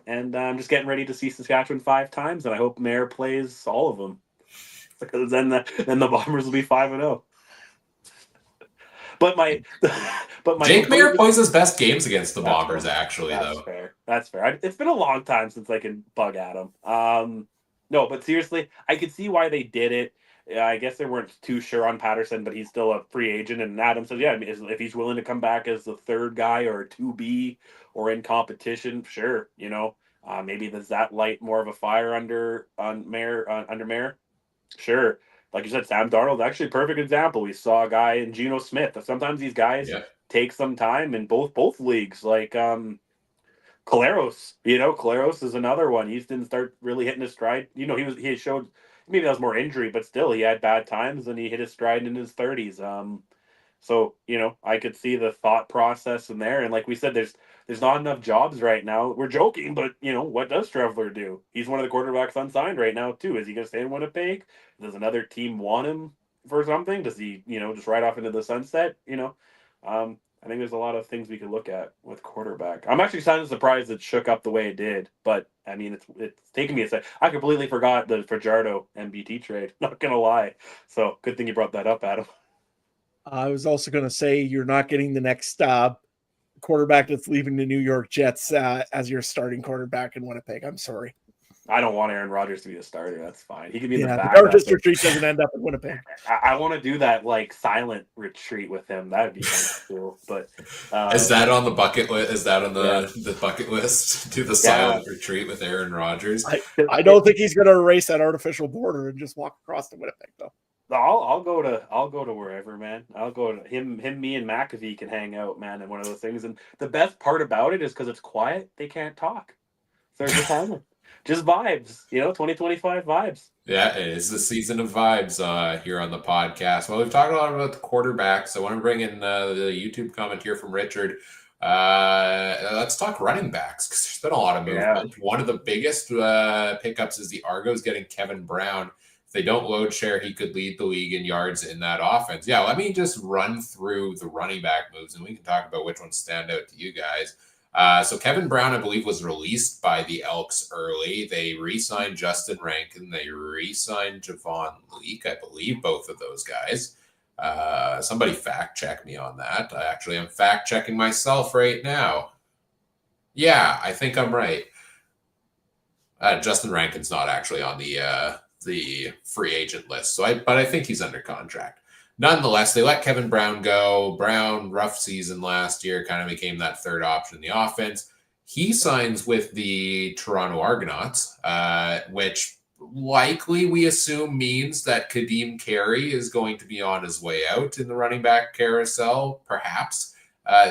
And I'm just getting ready to see Saskatchewan 5 times, and I hope Mayer plays all of them because then the Bombers will be 5-0. But my but my Jake Mayer conclusion- plays his best games against the That's Bombers, fair. actually, That's though. fair. That's fair. It's been a long time since I can bug at him. No, but seriously, I could see why they did it. Yeah, I guess they weren't too sure on Patterson, but he's still a free agent. And Adam said, yeah, I mean, if he's willing to come back as the third guy or a 2B or in competition, sure. Maybe there's that light more of a fire under Mayer. Sure. Like you said, Sam Darnold, actually a perfect example. We saw a guy in Geno Smith. Sometimes these guys take some time in both leagues. Like Caleros, Caleros is another one. He didn't start really hitting his stride. He had showed maybe that was more injury, but still he had bad times and he hit his stride in his 30s. So I could see the thought process in there. And like we said, there's not enough jobs right now. We're joking, but what does Trevler do? He's one of the quarterbacks unsigned right now too. Is he going to stay in Winnipeg? Does another team want him for something? Does he just ride off into the sunset? I think there's a lot of things we could look at with quarterback. I'm actually kind of surprised it shook up the way it did, but I mean, it's taken me a sec. I completely forgot the Fajardo MBT trade. Not gonna lie. So good thing you brought that up, Adam. I was also going to say you're not getting the next quarterback that's leaving the New York Jets as your starting quarterback in Winnipeg. I'm sorry. I don't want Aaron Rodgers to be a starter. That's fine. He can be the The backup. Darkest Retreat doesn't end up in Winnipeg. I want to do that like silent retreat with him. That would be kind of cool. But is that on the bucket list? Is that on the bucket list? Do the silent retreat with Aaron Rodgers? I don't think he's going to erase that artificial border and just walk across to Winnipeg, though. I'll go to wherever, man. I'll go to him, me, and McAfee can hang out, man, and one of those things. And the best part about it is because it's quiet, they can't talk. So they're just hanging. Just vibes, 2025 vibes. Yeah, it is the season of vibes here on the podcast. Well, we've talked a lot about the quarterbacks. I want to bring in the YouTube comment here from Richard. Let's talk running backs because there's been a lot of movement. Yeah. One of the biggest pickups is the Argos getting Kevin Brown. If they don't load share, he could lead the league in yards in that offense. Yeah, let me just run through the running back moves, and we can talk about which ones stand out to you guys. So Kevin Brown, I believe, was released by the Elks early. They re-signed Justin Rankin. They re-signed Javon Leake, I believe, both of those guys. Somebody fact check me on that. I actually am fact checking myself right now. Yeah, I think I'm right. Justin Rankin's not actually on the free agent list, but I think he's under contract. Nonetheless, they let Kevin Brown go. Brown, rough season last year, kind of became that third option in the offense. He signs with the Toronto Argonauts, which likely we assume means that Kadeem Carey is going to be on his way out in the running back carousel, perhaps,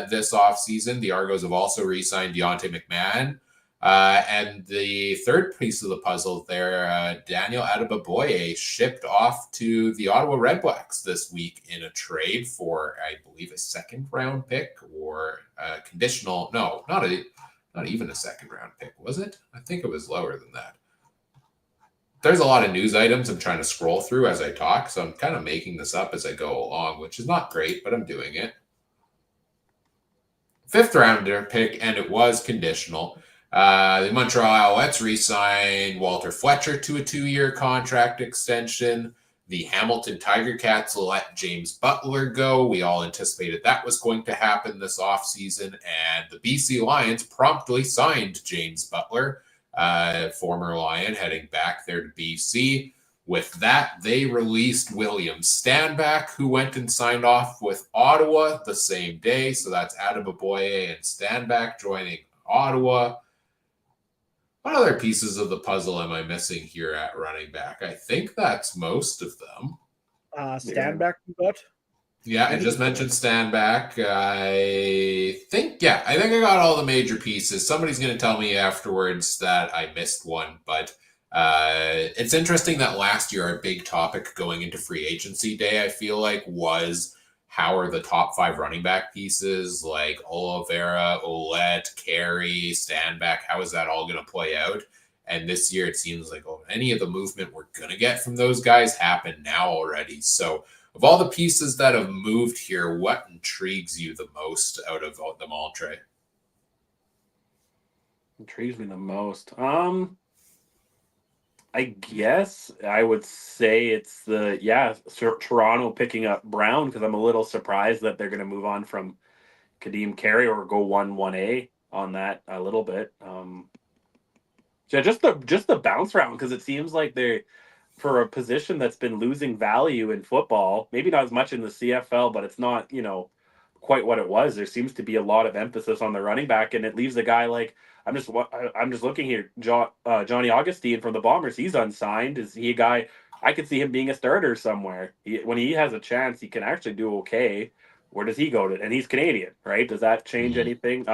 this offseason. The Argos have also re-signed Deontay McMahon. And the third piece of the puzzle there, Daniel Adeboboye shipped off to the Ottawa Redblacks this week in a trade for, I believe, a second-round pick or a conditional. No, not even a second-round pick, was it? I think it was lower than that. There's a lot of news items I'm trying to scroll through as I talk, so I'm kind of making this up as I go along, which is not great, but I'm doing it. Fifth-rounder pick, and it was conditional. The Montreal Alouettes re-signed Walter Fletcher to a 2-year contract extension. The Hamilton Tiger Cats let James Butler go. We all anticipated that was going to happen this offseason. And the BC Lions promptly signed James Butler, former Lion, heading back there to BC. With that, they released William Stanback, who went and signed off with Ottawa the same day. So that's Adeboboye and Stanback joining Ottawa. What other pieces of the puzzle am I missing here at running back? I think that's most of them. Stanback you got? Yeah, I just mentioned Stanback. I think I got all the major pieces. Somebody's going to tell me afterwards that I missed one, but it's interesting that last year our big topic going into free agency day, I feel like, was how are the top 5 running back pieces like Oliveira, Ouellette, Carey, Stanback, how is that all going to play out? And this year it seems like any of the movement we're going to get from those guys happened now already. So of all the pieces that have moved here, what intrigues you the most out of them all, Trey? Intrigues me the most. I guess I would say it's Toronto picking up Brown, because I'm a little surprised that they're going to move on from Kadeem Carey or go 1-1A on that a little bit. Yeah, just the bounce round, because it seems like they're, for a position that's been losing value in football, maybe not as much in the CFL, but it's not, quite what it was. There seems to be a lot of emphasis on the running back, and it leaves a guy like, I'm just looking here, Johnny Augustine from the Bombers. He's unsigned. Is he a guy I could see him being a starter somewhere? When he has a chance, he can actually do okay. Where does he go to? And he's Canadian, right? Does that change anything?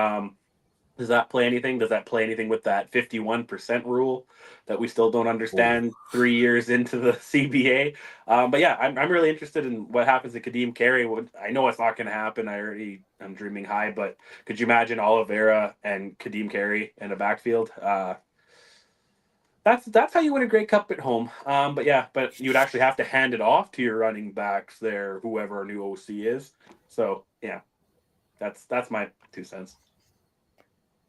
Does that play anything? Does that play anything with that 51% rule that we still don't understand 3 years into the CBA? But yeah, I'm really interested in what happens to Kadeem Carey. I know it's not going to happen. I'm dreaming high, but could you imagine Oliveira and Kadeem Carey in a backfield? That's how you win a Grey Cup at home. But you'd actually have to hand it off to your running backs there, whoever our new OC is. So yeah, that's my 2 cents.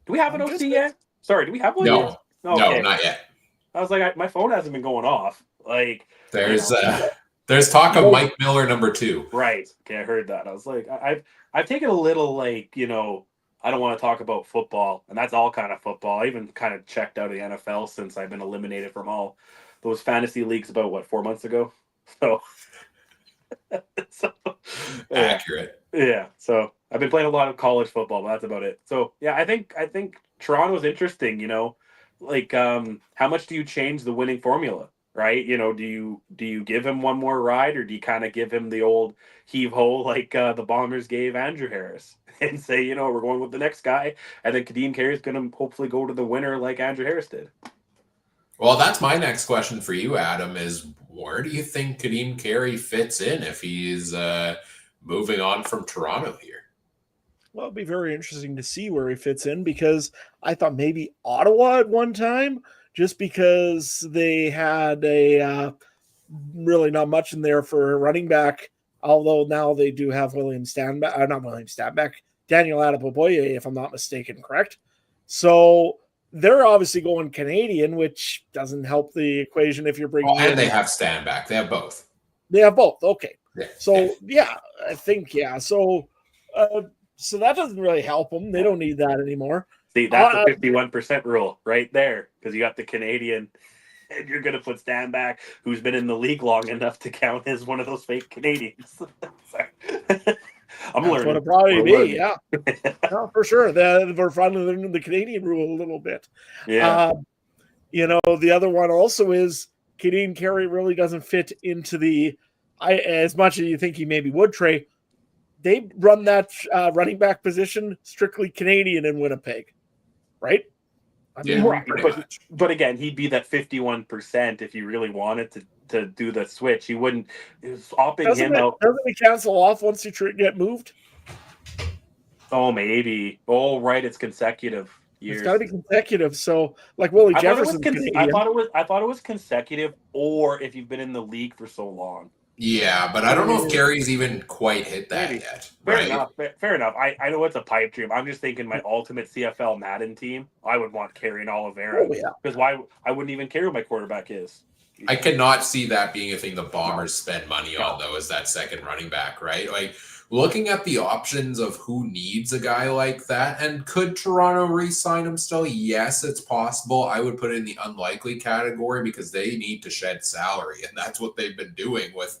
Do we have an OC yet? Sorry, do we have one No. yet? Okay. No, not yet. I was like, my phone hasn't been going off. Like, there's talk of Mike Miller #2. Right. Okay, I heard that. I was like, I've taken a little, I don't want to talk about football, and that's all kind of football. I even kind of checked out of the NFL since I've been eliminated from all those fantasy leagues about 4 months ago. So, Accurate. Yeah. So I've been playing a lot of college football, but that's about it. So yeah, I think Toronto's interesting. How much do you change the winning formula? Right? Do you give him one more ride, or do you kind of give him the old heave ho like the Bombers gave Andrew Harris, and say, we're going with the next guy, and then Kadeem Carey is going to hopefully go to the winner like Andrew Harris did. Well, that's my next question for you, Adam, is where do you think Kadeem Carey fits in if he's moving on from Toronto here? Well, it'd be very interesting to see where he fits in, because I thought maybe Ottawa at one time, just because they had a really not much in there for a running back, although now they do have Daniel Adebayoye, if I'm not mistaken, correct? So they're obviously going Canadian, which doesn't help the equation if you're bringing and they have Stanback. They have both. They have both. Okay. Yeah. So, I think, so that doesn't really help them. They don't need that anymore. See, that's the 51% rule right there, because you got the Canadian, and you're going to put Stanback, who's been in the league long enough to count as one of those fake Canadians. I'm learning. What it probably be, yeah. No, for sure. We're finally learning the Canadian rule a little bit. Yeah. The other one also is Kadeem Carey really doesn't fit into as much as you think he maybe would, Trey. They run that running back position strictly Canadian in Winnipeg, right? Right. But again, he'd be that 51% if you really wanted to do the switch. He wouldn't. Doesn't he cancel off once you get moved? Oh, maybe. Oh, right. It's consecutive years. It's got to be consecutive. So, like Willie Jefferson. I thought it was consecutive, or if you've been in the league for so long. Yeah, but I don't know if Carey's even quite hit that yet. Fair enough. I know it's a pipe dream. I'm just thinking my ultimate CFL Madden team, I would want Carey and Oliveira. Oh, yeah. Because why? I wouldn't even care who my quarterback is. I cannot see that being a thing the Bombers spend money on, though, as that second running back, right? Like, looking at the options of who needs a guy like that, and could Toronto re-sign him still? Yes, it's possible. I would put it in the unlikely category, because they need to shed salary, and that's what they've been doing with,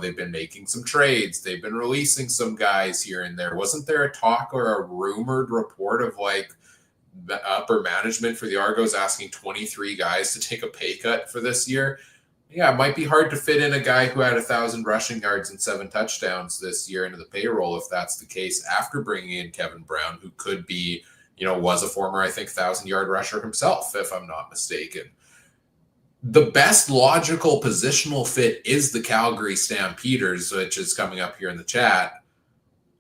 they've been making some trades. They've been releasing some guys here and there. Wasn't there a talk or a rumored report of the upper management for the Argos asking 23 guys to take a pay cut for this year? Yeah, it might be hard to fit in a guy who had 1,000 rushing yards and 7 touchdowns this year into the payroll, if that's the case, after bringing in Kevin Brown, who could be, was a former, I think, 1,000-yard rusher himself, if I'm not mistaken. The best logical positional fit is the Calgary Stampeders, which is coming up here in the chat.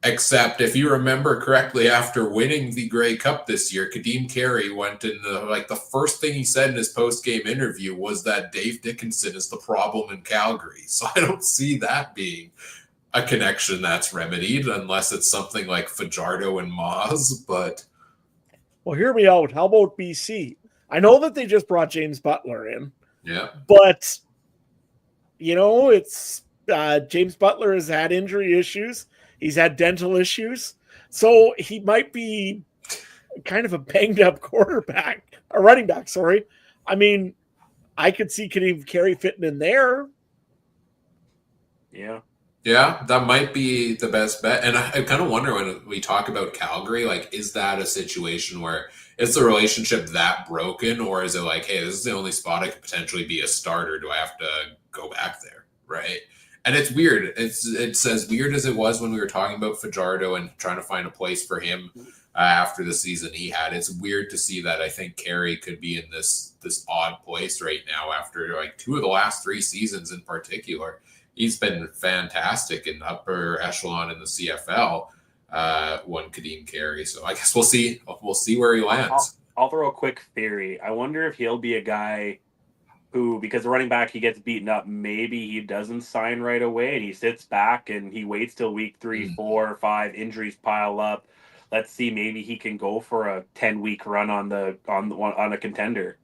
Except if you remember correctly, after winning the Grey Cup this year, Kadeem Carey went in the first thing he said in his post-game interview was that Dave Dickinson is the problem in Calgary. So I don't see that being a connection that's remedied unless it's something like Fajardo and Maz. But well, hear me out. How about BC? I know that they just brought James Butler in, yeah, but it's James Butler has had injury issues. He's had dental issues. So he might be kind of a banged up running back, sorry. I mean, I could see Kadeem Carey fitting in there. Yeah. Yeah, that might be the best bet. And I kind of wonder when we talk about Calgary, like, is that a situation where is the relationship that broken, or is it like, hey, this is the only spot I could potentially be a starter? Do I have to go back there? Right. And it's weird. It's as weird as it was when we were talking about Fajardo and trying to find a place for him after the season he had. It's weird to see that I think Carey could be in this odd place right now after like 2 of the last 3 seasons in particular. He's been fantastic in upper echelon in the CFL. One Kadeem Carey. So I guess we'll see. We'll see where he lands. I'll throw a quick theory. I wonder if he'll be a guy who, because the running back, he gets beaten up, maybe he doesn't sign right away and he sits back and he waits till week 3, 4, 5, injuries pile up. Let's see, maybe he can go for a 10-week run on a contender,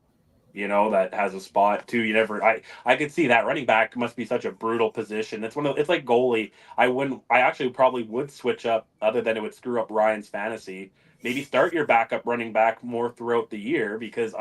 that has a spot too. I could see that. Running back must be such a brutal position. It's like goalie. I actually probably would switch up, other than it would screw up Ryan's fantasy. Maybe start your backup running back more throughout the year, because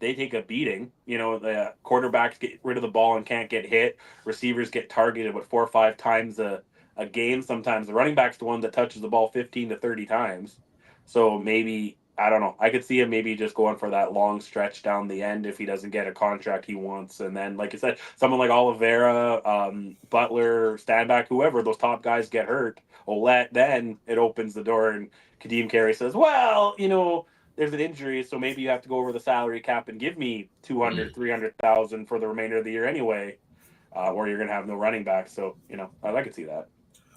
they take a beating. The quarterbacks get rid of the ball and can't get hit. Receivers get targeted 4 or 5 times a game. Sometimes the running back's the one that touches the ball 15 to 30 times. So maybe, I don't know, I could see him maybe just going for that long stretch down the end if he doesn't get a contract he wants. And then, like I said, someone like Oliveira, Butler, Standback, whoever, those top guys get hurt, then it opens the door and Kadeem Carey says, well, there's an injury, so maybe you have to go over the salary cap and give me 200, 300,000 for the remainder of the year anyway, or you're going to have no running back. So, I could see that.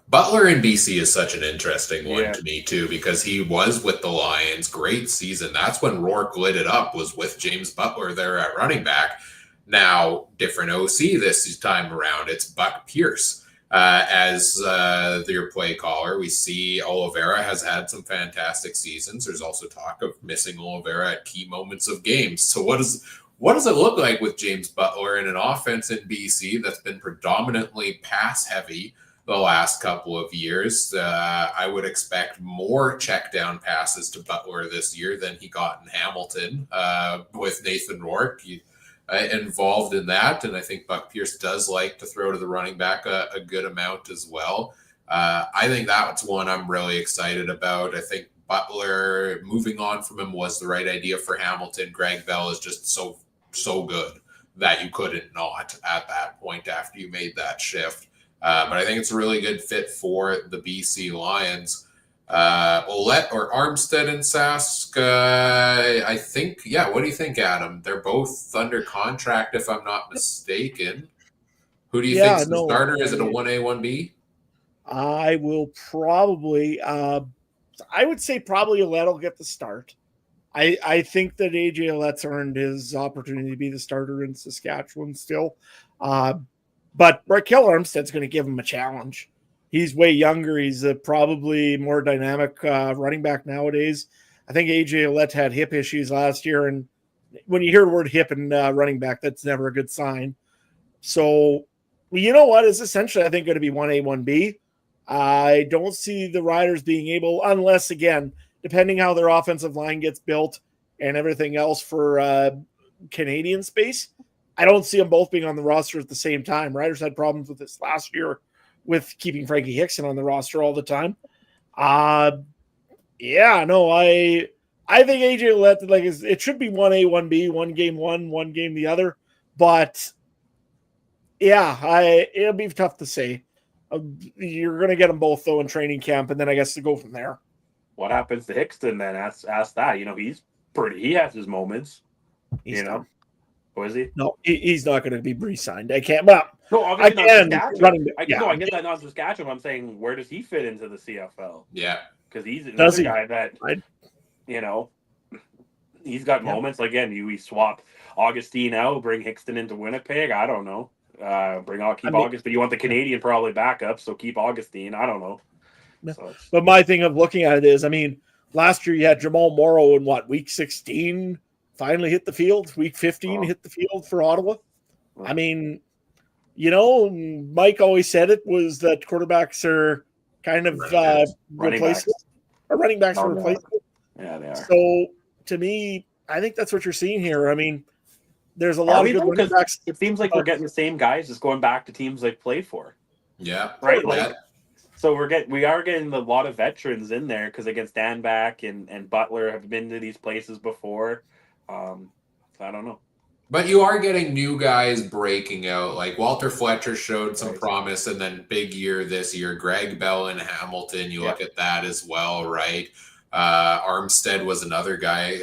Butler in BC is such an interesting one to me too, because he was with the Lions, great season. That's when Rourke lit it up, was with James Butler there at running back. Now, different OC this time around. It's Buck Pierce as your play caller. We see Oliveira has had some fantastic seasons. There's also talk of missing Oliveira at key moments of games. So what does it look like with James Butler in an offense in BC that's been predominantly pass heavy the last couple of years? I would expect more check down passes to Butler this year than he got in Hamilton with Nathan Rourke involved in that. And I think Buck Pierce does like to throw to the running back a good amount as well. I think that's one I'm really excited about. I think Butler, moving on from him was the right idea for Hamilton. Greg Bell is just so good that you couldn't not at that point after you made that shift. But I think it's a really good fit for the BC Lions. Ouellette or Armstead and Sask, I think, what do you think, Adam? They're both under contract, if I'm not mistaken. Who do you think is the starter? Is it a 1A, 1B? I will probably, I would say probably Ouellette will get the start. I think that AJ Ouellette's earned his opportunity to be the starter in Saskatchewan still. But Raquel Armstead's going to give him a challenge. He's way younger. He's probably more dynamic running back nowadays. I think AJ Ouellette had hip issues last year, and when you hear the word hip and running back, that's never a good sign. So, you know what? It's essentially, I think, going to be 1A, 1B. I don't see the Riders being able, unless, again, depending how their offensive line gets built and everything else for Canadian space, I don't see them both being on the roster at the same time. Riders had problems with this last year with keeping Frankie Hickson on the roster all the time. I think AJ Ouellette, it should be 1A, 1B, one game one game the other. But it'll be tough to say. You're going to get them both though in training camp, and then I guess to go from there. What happens to Hickson then? Ask that. He has his moments. He's done. Was he? No, he's not going to be re-signed. I can't. Well, No, obviously not Again, Saskatchewan. yeah. I get that not Saskatchewan. I'm saying, where does he fit into the CFL? Yeah. Because he's Does another he? guy that, I- you know, he's got Yeah. moments. Again, we swap Augustine out, bring Hickston into Winnipeg. I don't know. Keep August, but you want the Canadian probably backup, so keep Augustine. I don't know. Yeah. So it's, But my thing of looking at it is, I mean, last year you had Jamal Morrow in week 16 finally hit the field. Week 15 hit the field for Ottawa. I mean, Mike always said it was that quarterbacks are kind of replaceable. Or running backs are replaceable. Yeah, they are. So to me, I think that's what you're seeing here. I mean, there's a lot of good running backs. It seems like we're getting the same guys just going back to teams they've played for. Yeah. Right. Like, so we are getting a lot of veterans in there because against Danback and Butler have been to these places before. So I don't know. But you are getting new guys breaking out. Like Walter Fletcher showed some promise, and then big year this year. Greg Bell in Hamilton, you look at that as well, right? Armstead was another guy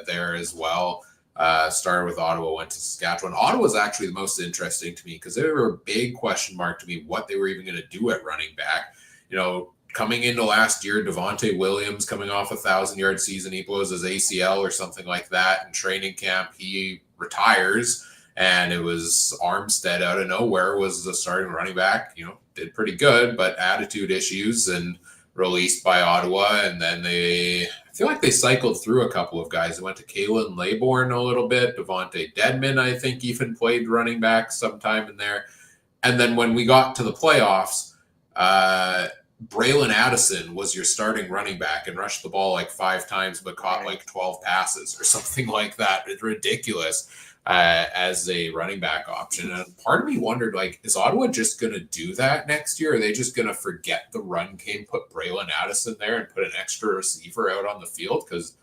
there as well. Started with Ottawa, went to Saskatchewan. Ottawa was actually the most interesting to me because they were a big question mark to me what they were even going to do at running back. Coming into last year, Devontae Williams coming off a 1,000-yard season, he blows his ACL or something like that in training camp. He retires, and it was Armstead out of nowhere was the starting running back. Did pretty good, but attitude issues and released by Ottawa. And then I feel like they cycled through a couple of guys. They went to Kalen Laybourne a little bit. Devontae Dedman, I think, even played running back sometime in there. And then when we got to the playoffs, Braylon Addison was your starting running back and rushed the ball like 5 times, but caught like 12 passes or something like that. It's ridiculous as a running back option. And part of me wondered, like, is Ottawa just going to do that next year? Or are they just going to forget the run game, put Braylon Addison there and put an extra receiver out on the field? Because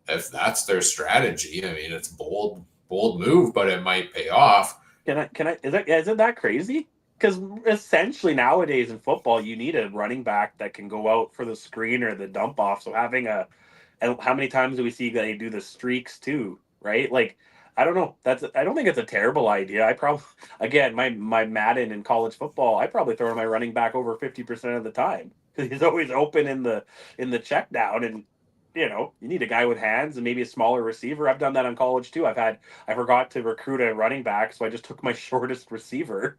if that's their strategy, I mean, it's bold move, but it might pay off. Isn't that crazy? Because essentially nowadays in football, you need a running back that can go out for the screen or the dump off. So having how many times do we see they do the streaks too, right? Like, I don't know. I don't think it's a terrible idea. I probably, again, my Madden in college football, I probably throw my running back over 50% of the time because he's always open in the check down. And you need a guy with hands and maybe a smaller receiver. I've done that in college too. I forgot to recruit a running back, so I just took my shortest receiver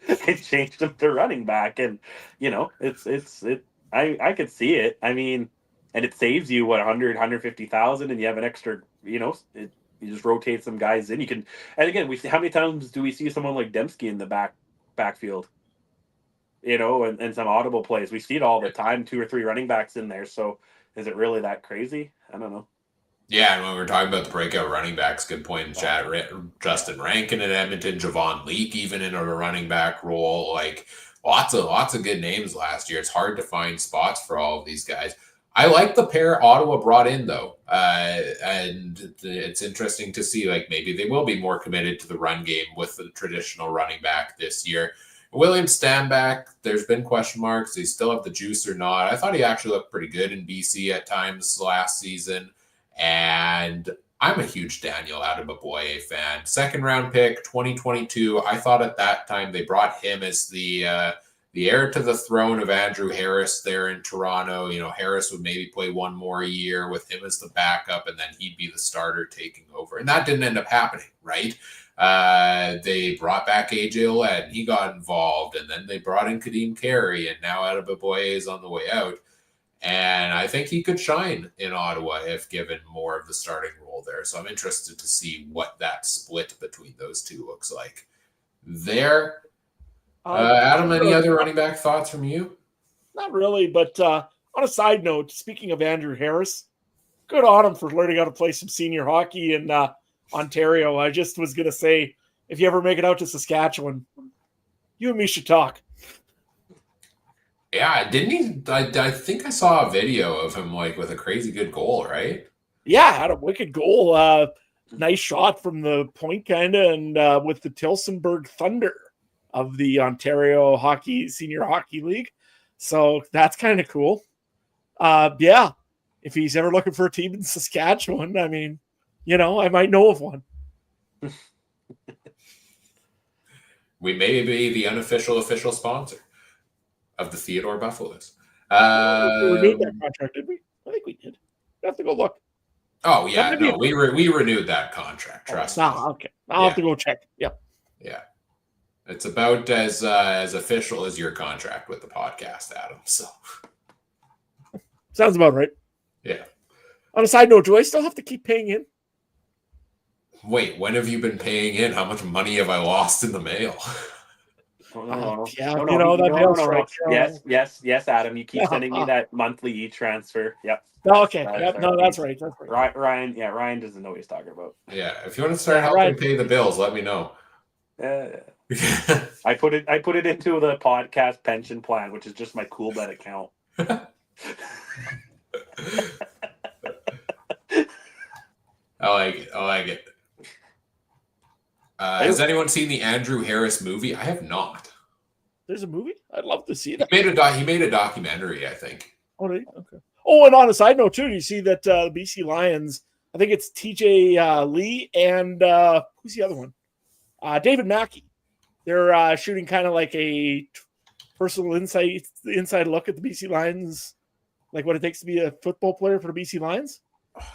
and changed him to running back. And I could see it. I mean, and it saves you 150,000, and you have an extra. You just rotate some guys in. You can, and again, how many times do we see someone like Dembski in the backfield? And some audible plays. We see it all the time. 2 or 3 running backs in there. So is it really that crazy? I don't know. Yeah, and when we're talking about the breakout running backs, good point in chat. Justin Rankin at Edmonton, Javon Leake even in a running back role. Like lots of good names last year. It's hard to find spots for all of these guys. I like the pair Ottawa brought in though, and it's interesting to see like maybe they will be more committed to the run game with the traditional running back this year. William Stanback, there's been question marks. Does he still have the juice or not? I thought he actually looked pretty good in BC at times last season. And I'm a huge Daniel Adeboboye fan. 2nd round pick, 2022. I thought at that time they brought him as the heir to the throne of Andrew Harris there in Toronto. Harris would maybe play one more year with him as the backup, and then he'd be the starter taking over. And that didn't end up happening, right? They brought back AJ Oled, and he got involved, and then they brought in Kadeem Carey, and now Adeboboye is on the way out. And I think he could shine in Ottawa if given more of the starting role there. So I'm interested to see what that split between those two looks like. There. Adam, any other running back thoughts from you? Not really, but on a side note, speaking of Andrew Harris, good on him for learning how to play some senior hockey in Ontario. I just was going to say, if you ever make it out to Saskatchewan, you and me should talk. Yeah, didn't he? I think I saw a video of him like with a crazy good goal, right? Yeah, had a wicked goal. Nice shot from the point, kind of, and with the Tillsonburg Thunder of the Ontario Senior Hockey League. So that's kind of cool. Yeah, if he's ever looking for a team in Saskatchewan, I mean, I might know of one. We may be the unofficial official sponsor of the Theodore Buffaloes. We renewed that contract, did we? I think we did. I have to go look. Oh yeah, no, we renewed that contract. Trust me. Okay. I'll have to go check. Yep. Yeah, it's about as official as your contract with the podcast, Adam. So sounds about right. Yeah. On a side note, do I still have to keep paying in? Wait, when have you been paying in? How much money have I lost in the mail? Yes, Adam. You keep sending me that monthly e-transfer. Yep. Okay. That's right. That's right. Ryan doesn't know what he's talking about. Yeah. If you want to start helping pay the bills, let me know. I put it into the podcast pension plan, which is just my cool bet account. I like it. Has anyone seen the Andrew Harris movie? I have not. There's a movie? I'd love to see that. He made a documentary, I think. Oh, okay. Oh, and on a side note, too, do you see that BC Lions, I think it's TJ Lee and who's the other one? David Mackey. They're shooting kind of like a personal inside look at the BC Lions, like what it takes to be a football player for the BC Lions.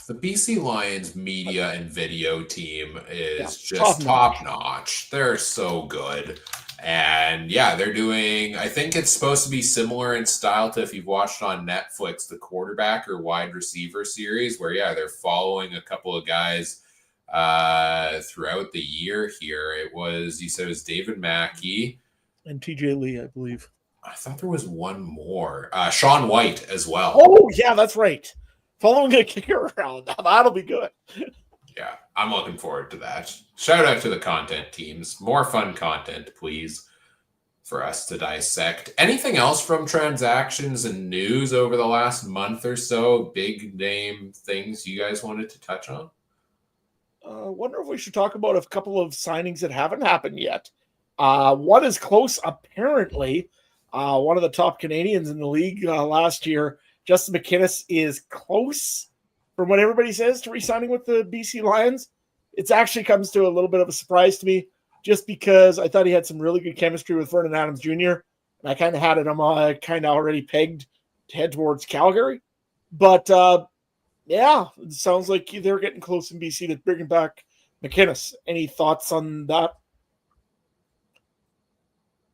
The BC Lions media and video team is just top notch. They're so good. And yeah, they're doing, I think it's supposed to be similar in style to if you've watched on Netflix, the quarterback or wide receiver series, where they're following a couple of guys throughout the year here. You said it was David Mackey. And TJ Lee, I believe. I thought there was one more. Sean White as well. Oh, yeah, that's right. Following a kicker around. That'll be good. Yeah, I'm looking forward to that. Shout out to the content teams. More fun content, please, for us to dissect. Anything else from transactions and news over the last month or so? Big name things you guys wanted to touch on? Wonder if we should talk about a couple of signings that haven't happened yet. One is close, apparently. One of the top Canadians in the league last year, Justin McInnes, is close, from what everybody says, to re-signing with the BC Lions. It actually comes to a little bit of a surprise to me, just because I thought he had some really good chemistry with Vernon Adams Jr., and I kind of had him kind of already pegged to head towards Calgary. But, yeah, it sounds like they're getting close in BC to bringing back McInnes. Any thoughts on that?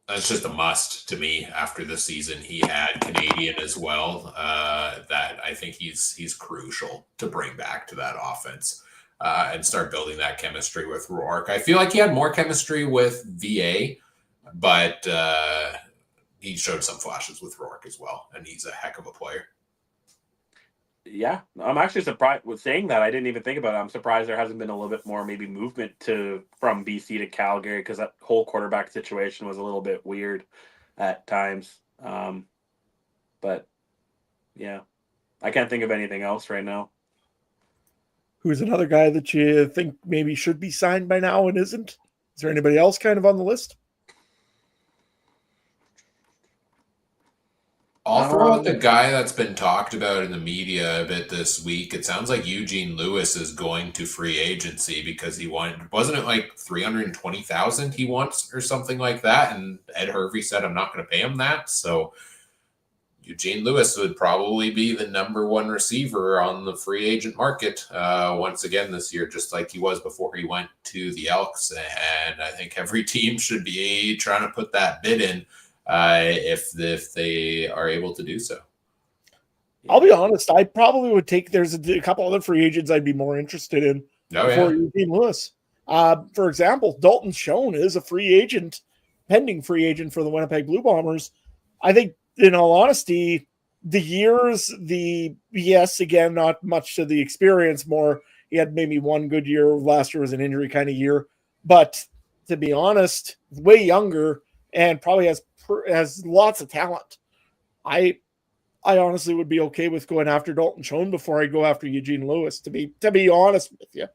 That's just a must to me after the season he had, Canadian as well, that I think he's crucial to bring back to that offense and start building that chemistry with Rourke. I feel like he had more chemistry with VA, but he showed some flashes with Rourke as well, and he's a heck of a player. Yeah, I'm actually surprised with saying that. I didn't even think about it. I'm surprised there hasn't been a little bit more maybe movement from BC to Calgary, because that whole quarterback situation was a little bit weird at times. But yeah, I can't think of anything else right now. Who's another guy that you think maybe should be signed by now and isn't? Is there anybody else kind of on the list? I'll throw out the guy that's been talked about in the media a bit this week. It sounds like Eugene Lewis is going to free agency because wasn't it like $320,000 he wants or something like that? And Ed Hervey said, I'm not going to pay him that. So Eugene Lewis would probably be the number one receiver on the free agent market once again this year, just like he was before he went to the Elks. And I think every team should be trying to put that bid in. If they are able to do so. I'll be honest, I probably would take, there's a couple other free agents I'd be more interested in before Eugene Lewis. For example, Dalton Schoen is a pending free agent for the Winnipeg Blue Bombers. I think, in all honesty, again, not much to the experience, more, he had maybe one good year. Last year was an injury kind of year. But to be honest, way younger and probably has lots of talent. I honestly would be okay with going after Dalton Schoen before I go after Eugene Lewis, to be honest with you.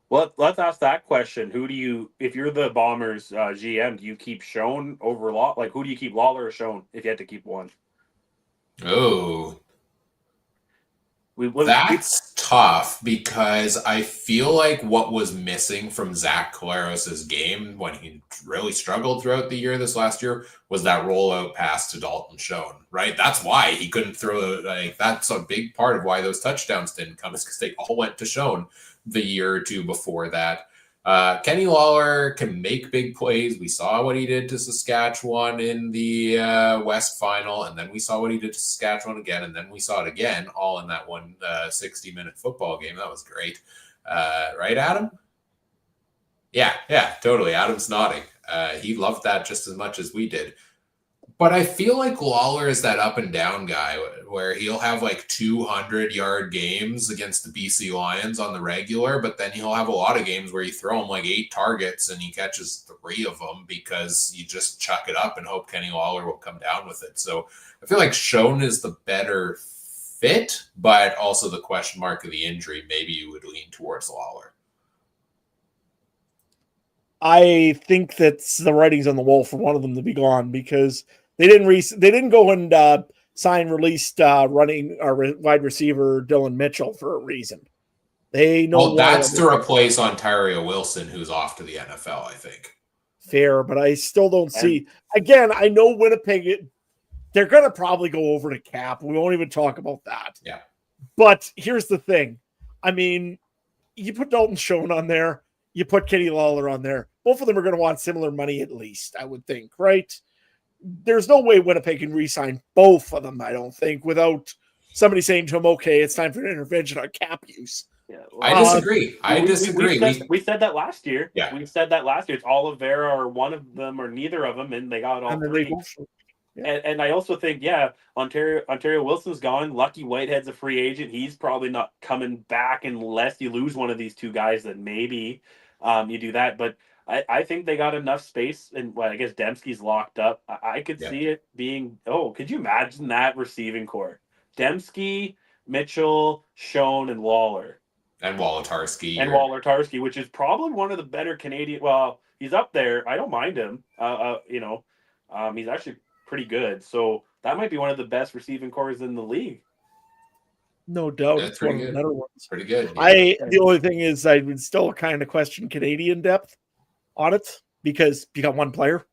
Well, let's ask that question. If you're the Bombers GM, do you keep Schoen over Lawler? Like, who do you keep, Lawler or Schoen, if you had to keep one? Oh, That's tough because I feel like what was missing from Zach Collaros' game when he really struggled throughout the year this last year was that rollout pass to Dalton Schoen, right? That's why he couldn't throw, like, that's a big part of why those touchdowns didn't come, is because they all went to Schoen the year or two before that. Kenny Lawler can make big plays. We saw what he did to Saskatchewan in the West Final, and then we saw what he did to Saskatchewan again, and then we saw it again, all in that one 60-minute football game. That was great. Right, Adam? Yeah, totally. Adam's nodding. He loved that just as much as we did. But I feel like Lawler is that up and down guy where he'll have like 200-yard games against the BC Lions on the regular, but then he'll have a lot of games where you throw him like 8 targets and he catches 3 of them because you just chuck it up and hope Kenny Lawler will come down with it. So I feel like Schoen is the better fit, but also the question mark of the injury, maybe you would lean towards Lawler. I think that's the writing's on the wall for one of them to be gone because they didn't go and released running or wide receiver Dylan Mitchell for a reason. They know. Well, that's to replace Ontario Wilson, who's off to the NFL, I think. Fair, but I still don't see. Again, I know Winnipeg. They're going to probably go over to cap. We won't even talk about that. Yeah. But here's the thing. I mean, you put Dalton Schoen on there. You put Kenny Lawler on there. Both of them are going to want similar money at least, I would think, right? There's no way Winnipeg can re-sign both of them, I don't think, without somebody saying to him, okay, it's time for an intervention on cap use. Yeah, I disagree. We said that last year. Yeah. We said that last year. It's Oliveira or one of them or neither of them, and they got all three. Yeah. And I also think, Ontario Wilson's gone. Lucky Whitehead's a free agent. He's probably not coming back unless you lose one of these two guys. Then maybe you do that. But I think they got enough space, and I guess Dembski's locked up. I could see it being. Oh, could you imagine that receiving core? Dembski, Mitchell, Schoen, and Lawler. And Wolotarski, which is probably one of the better Canadian. Well, he's up there. I don't mind him. He's actually pretty good. So that might be one of the best receiving cores in the league. No doubt. That's it's one of the better ones. Pretty good. Yeah. The only thing is I would still kind of question Canadian depth on it because you got one player.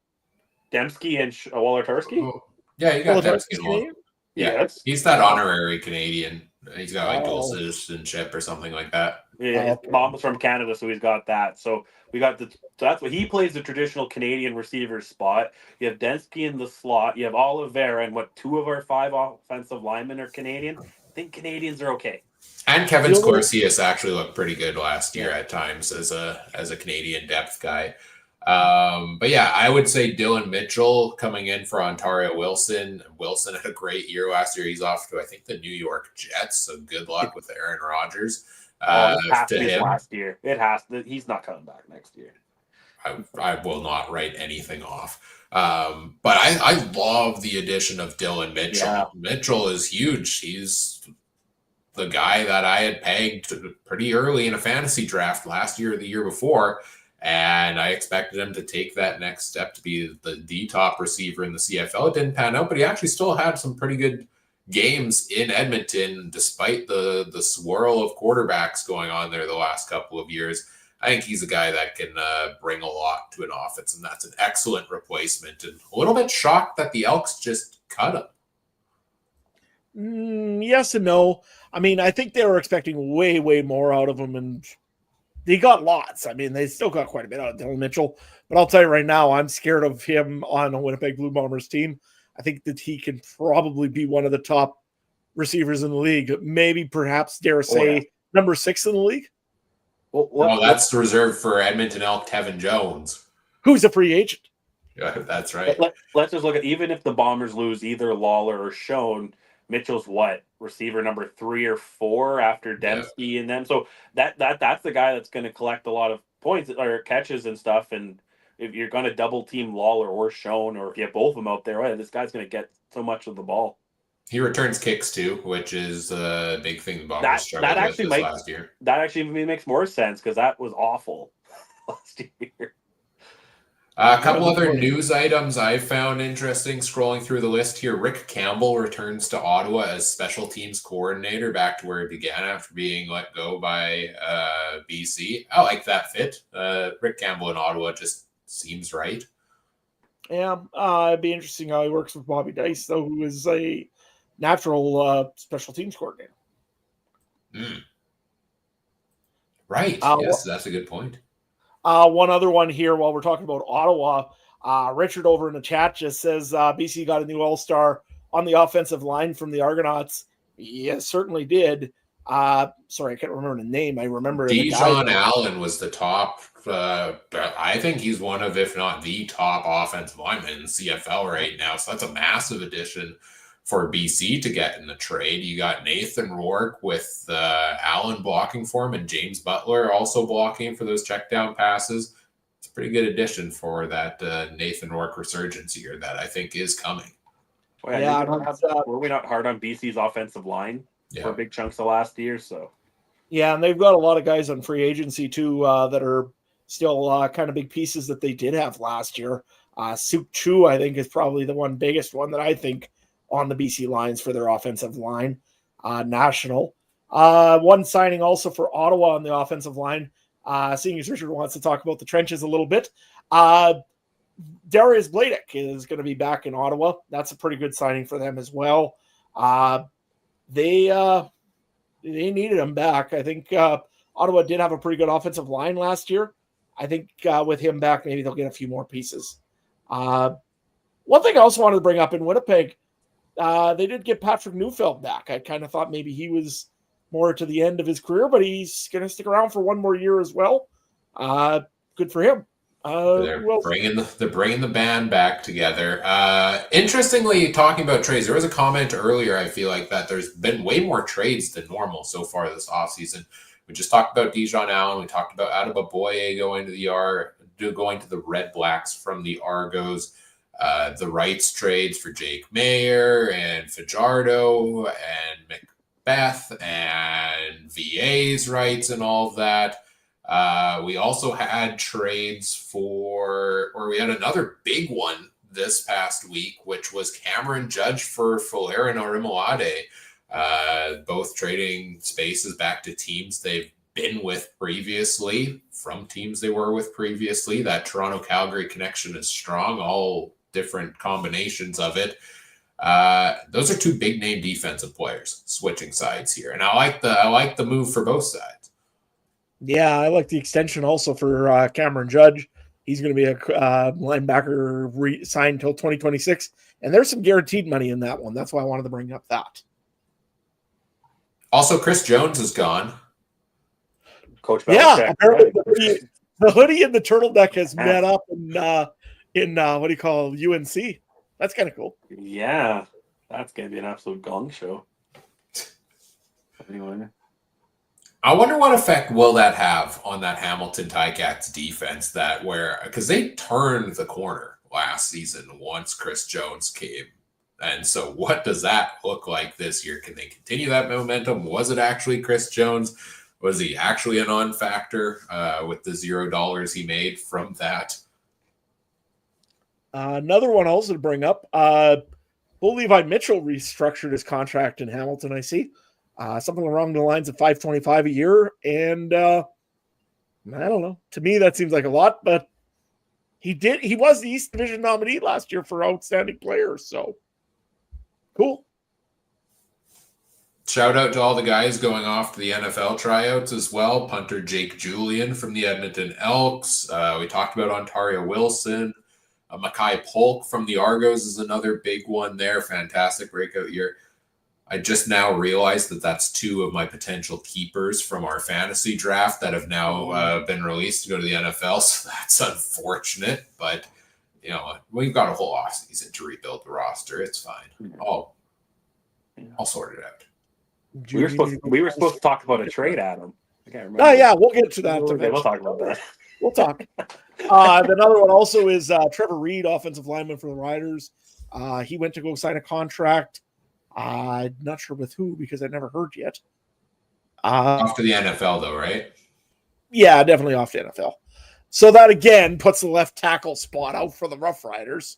Dembski and Wolotarski? Oh. Yeah, you got Dembski. Yeah, he's that honorary Canadian. He's got like dual citizenship or something like that. Yeah, his mom was from Canada, so he's got that. So we got so that's what he plays, the traditional Canadian receiver spot. You have Dembski in the slot. You have Oliveira, and 2 of our 5 offensive linemen are Canadian. I think Canadians are okay. And Kevin Scorsius actually looked pretty good last year at times as a Canadian depth guy. But yeah, I would say Dylan Mitchell coming in for Ontario Wilson. Wilson had a great year last year. He's off to, I think, the New York Jets. So good luck with Aaron Rodgers. To him last year. It has to. He's not coming back next year. I will not write anything off. But I love the addition of Dylan Mitchell. Yeah. Mitchell is huge. He's the guy that I had pegged pretty early in a fantasy draft last year or the year before. And I expected him to take that next step to be the top receiver in the CFL. It didn't pan out, but he actually still had some pretty good games in Edmonton, despite the swirl of quarterbacks going on there the last couple of years. I think he's a guy that can bring a lot to an offense, and that's an excellent replacement. And a little bit shocked that the Elks just cut him. Yes and no. I mean, I think they were expecting way, way more out of him, and they got lots. I mean, they still got quite a bit out of Dylan Mitchell. But I'll tell you right now, I'm scared of him on a Winnipeg Blue Bombers team. I think that he can probably be one of the top receivers in the league. Maybe, perhaps, dare say, number 6 in the league. Well, that's reserved for Edmonton Elk Tevin Jones, who's a free agent. Yeah, that's right. Let's just look at, even if the Bombers lose either Lawler or Schoen, Mitchell's receiver number 3 or 4 after Dembski and them. So that's the guy that's going to collect a lot of points or catches and stuff. And if you're going to double team Lawler or Schoen, or if you have both of them out there, this guy's going to get so much of the ball. He returns kicks too, which is a big thing the Bombers struggled with this last year. That actually makes more sense because that was awful last year. A couple other news items I found interesting scrolling through the list here. Rick Campbell returns to Ottawa as special teams coordinator, back to where he began after being let go by BC. I like that fit. Rick Campbell in Ottawa just seems right. Yeah, it'd be interesting how he works with Bobby Dice, though, who is a natural special teams coordinator. Right. Yes, that's a good point. One other one here while we're talking about Ottawa. Richard over in the chat just says BC got a new all-star on the offensive line from the Argonauts. Yes, certainly did. Sorry, I can't remember the name. I remember Dijon Allen was the top. I think he's one of, if not the top offensive lineman in CFL right now. So that's a massive addition for BC to get in the trade. You got Nathan Rourke with Allen blocking for him and James Butler also blocking for those check down passes. It's a pretty good addition for that Nathan Rourke resurgence here that I think is coming. Well, were we not hard on BC's offensive line for big chunks of last year? So yeah, and they've got a lot of guys on free agency too that are still kind of big pieces that they did have last year. Suk Chu, I think, is probably the biggest one that I think on the BC Lions for their offensive line, national. One signing also for Ottawa on the offensive line, seeing as Richard wants to talk about the trenches a little bit. Darius Bladek is going to be back in Ottawa. That's a pretty good signing for them as well. They needed him back. I think Ottawa did have a pretty good offensive line last year. I think with him back, maybe they'll get a few more pieces. One thing I also wanted to bring up in Winnipeg, they did get Patrick Neufeld back. I kind of thought maybe he was more to the end of his career, but he's going to stick around for one more year as well. Good for him. They're bringing the band back together. Interestingly, talking about trades, there was a comment earlier, I feel like, that there's been way more trades than normal so far this offseason. We just talked about Dijon Allen. We talked about Adama Boye going to the Red Blacks from the Argos. The rights trades for Jake Mayer and Fajardo and Macbeth and VA's rights and all of that. We also had trades we had another big one this past week, which was Cameron Judge for Fullerton Orimolade. Both trading spaces back to teams they've been with previously, from teams they were with previously. That Toronto-Calgary connection is strong, all different combinations of it. Those are two big name defensive players switching sides here, and I like the move for both sides. Yeah, I like the extension also for Cameron Judge. He's going to be a linebacker signed until 2026, and there's some guaranteed money in that one. That's why I wanted to bring up that. Also, Chris Jones is gone. Coach Belichick. Yeah, apparently the hoodie and the turtleneck has met up in what do you call UNC? That's kind of cool. Yeah, that's going to be an absolute gong show. Anyway. I wonder what effect will that have on that Hamilton Ticats defense because they turned the corner last season once Chris Jones came. And so what does that look like this year? Can they continue that momentum? Was it actually Chris Jones? Was he actually a non-factor with the $0 he made from that? Another one also to bring up, Bull Levi Mitchell restructured his contract in Hamilton, I see. Something along the lines of $525 a year. And I don't know. To me, that seems like a lot, but he was the East Division nominee last year for outstanding players. So cool. Shout out to all the guys going off to the NFL tryouts as well. Punter Jake Julian from the Edmonton Elks. We talked about Ontario Wilson. Mackay Polk from the Argos is another big one there. Fantastic breakout year. I just now realized that that's two of my potential keepers from our fantasy draft that have now been released to go to the NFL. So that's unfortunate, but we've got a whole offseason to rebuild the roster. It's fine. I'll sort it out. We were supposed to talk about a trade, Adam. I can't remember. Oh yeah, we'll get to that. Okay, we'll talk about that. We'll talk. Another one also is Trevor Reed, offensive lineman for the Riders. He went to go sign a contract. I'm not sure with who because I never heard yet. Off to the NFL though, right? Yeah, definitely off to NFL. So that again puts the left tackle spot out for the Rough Riders.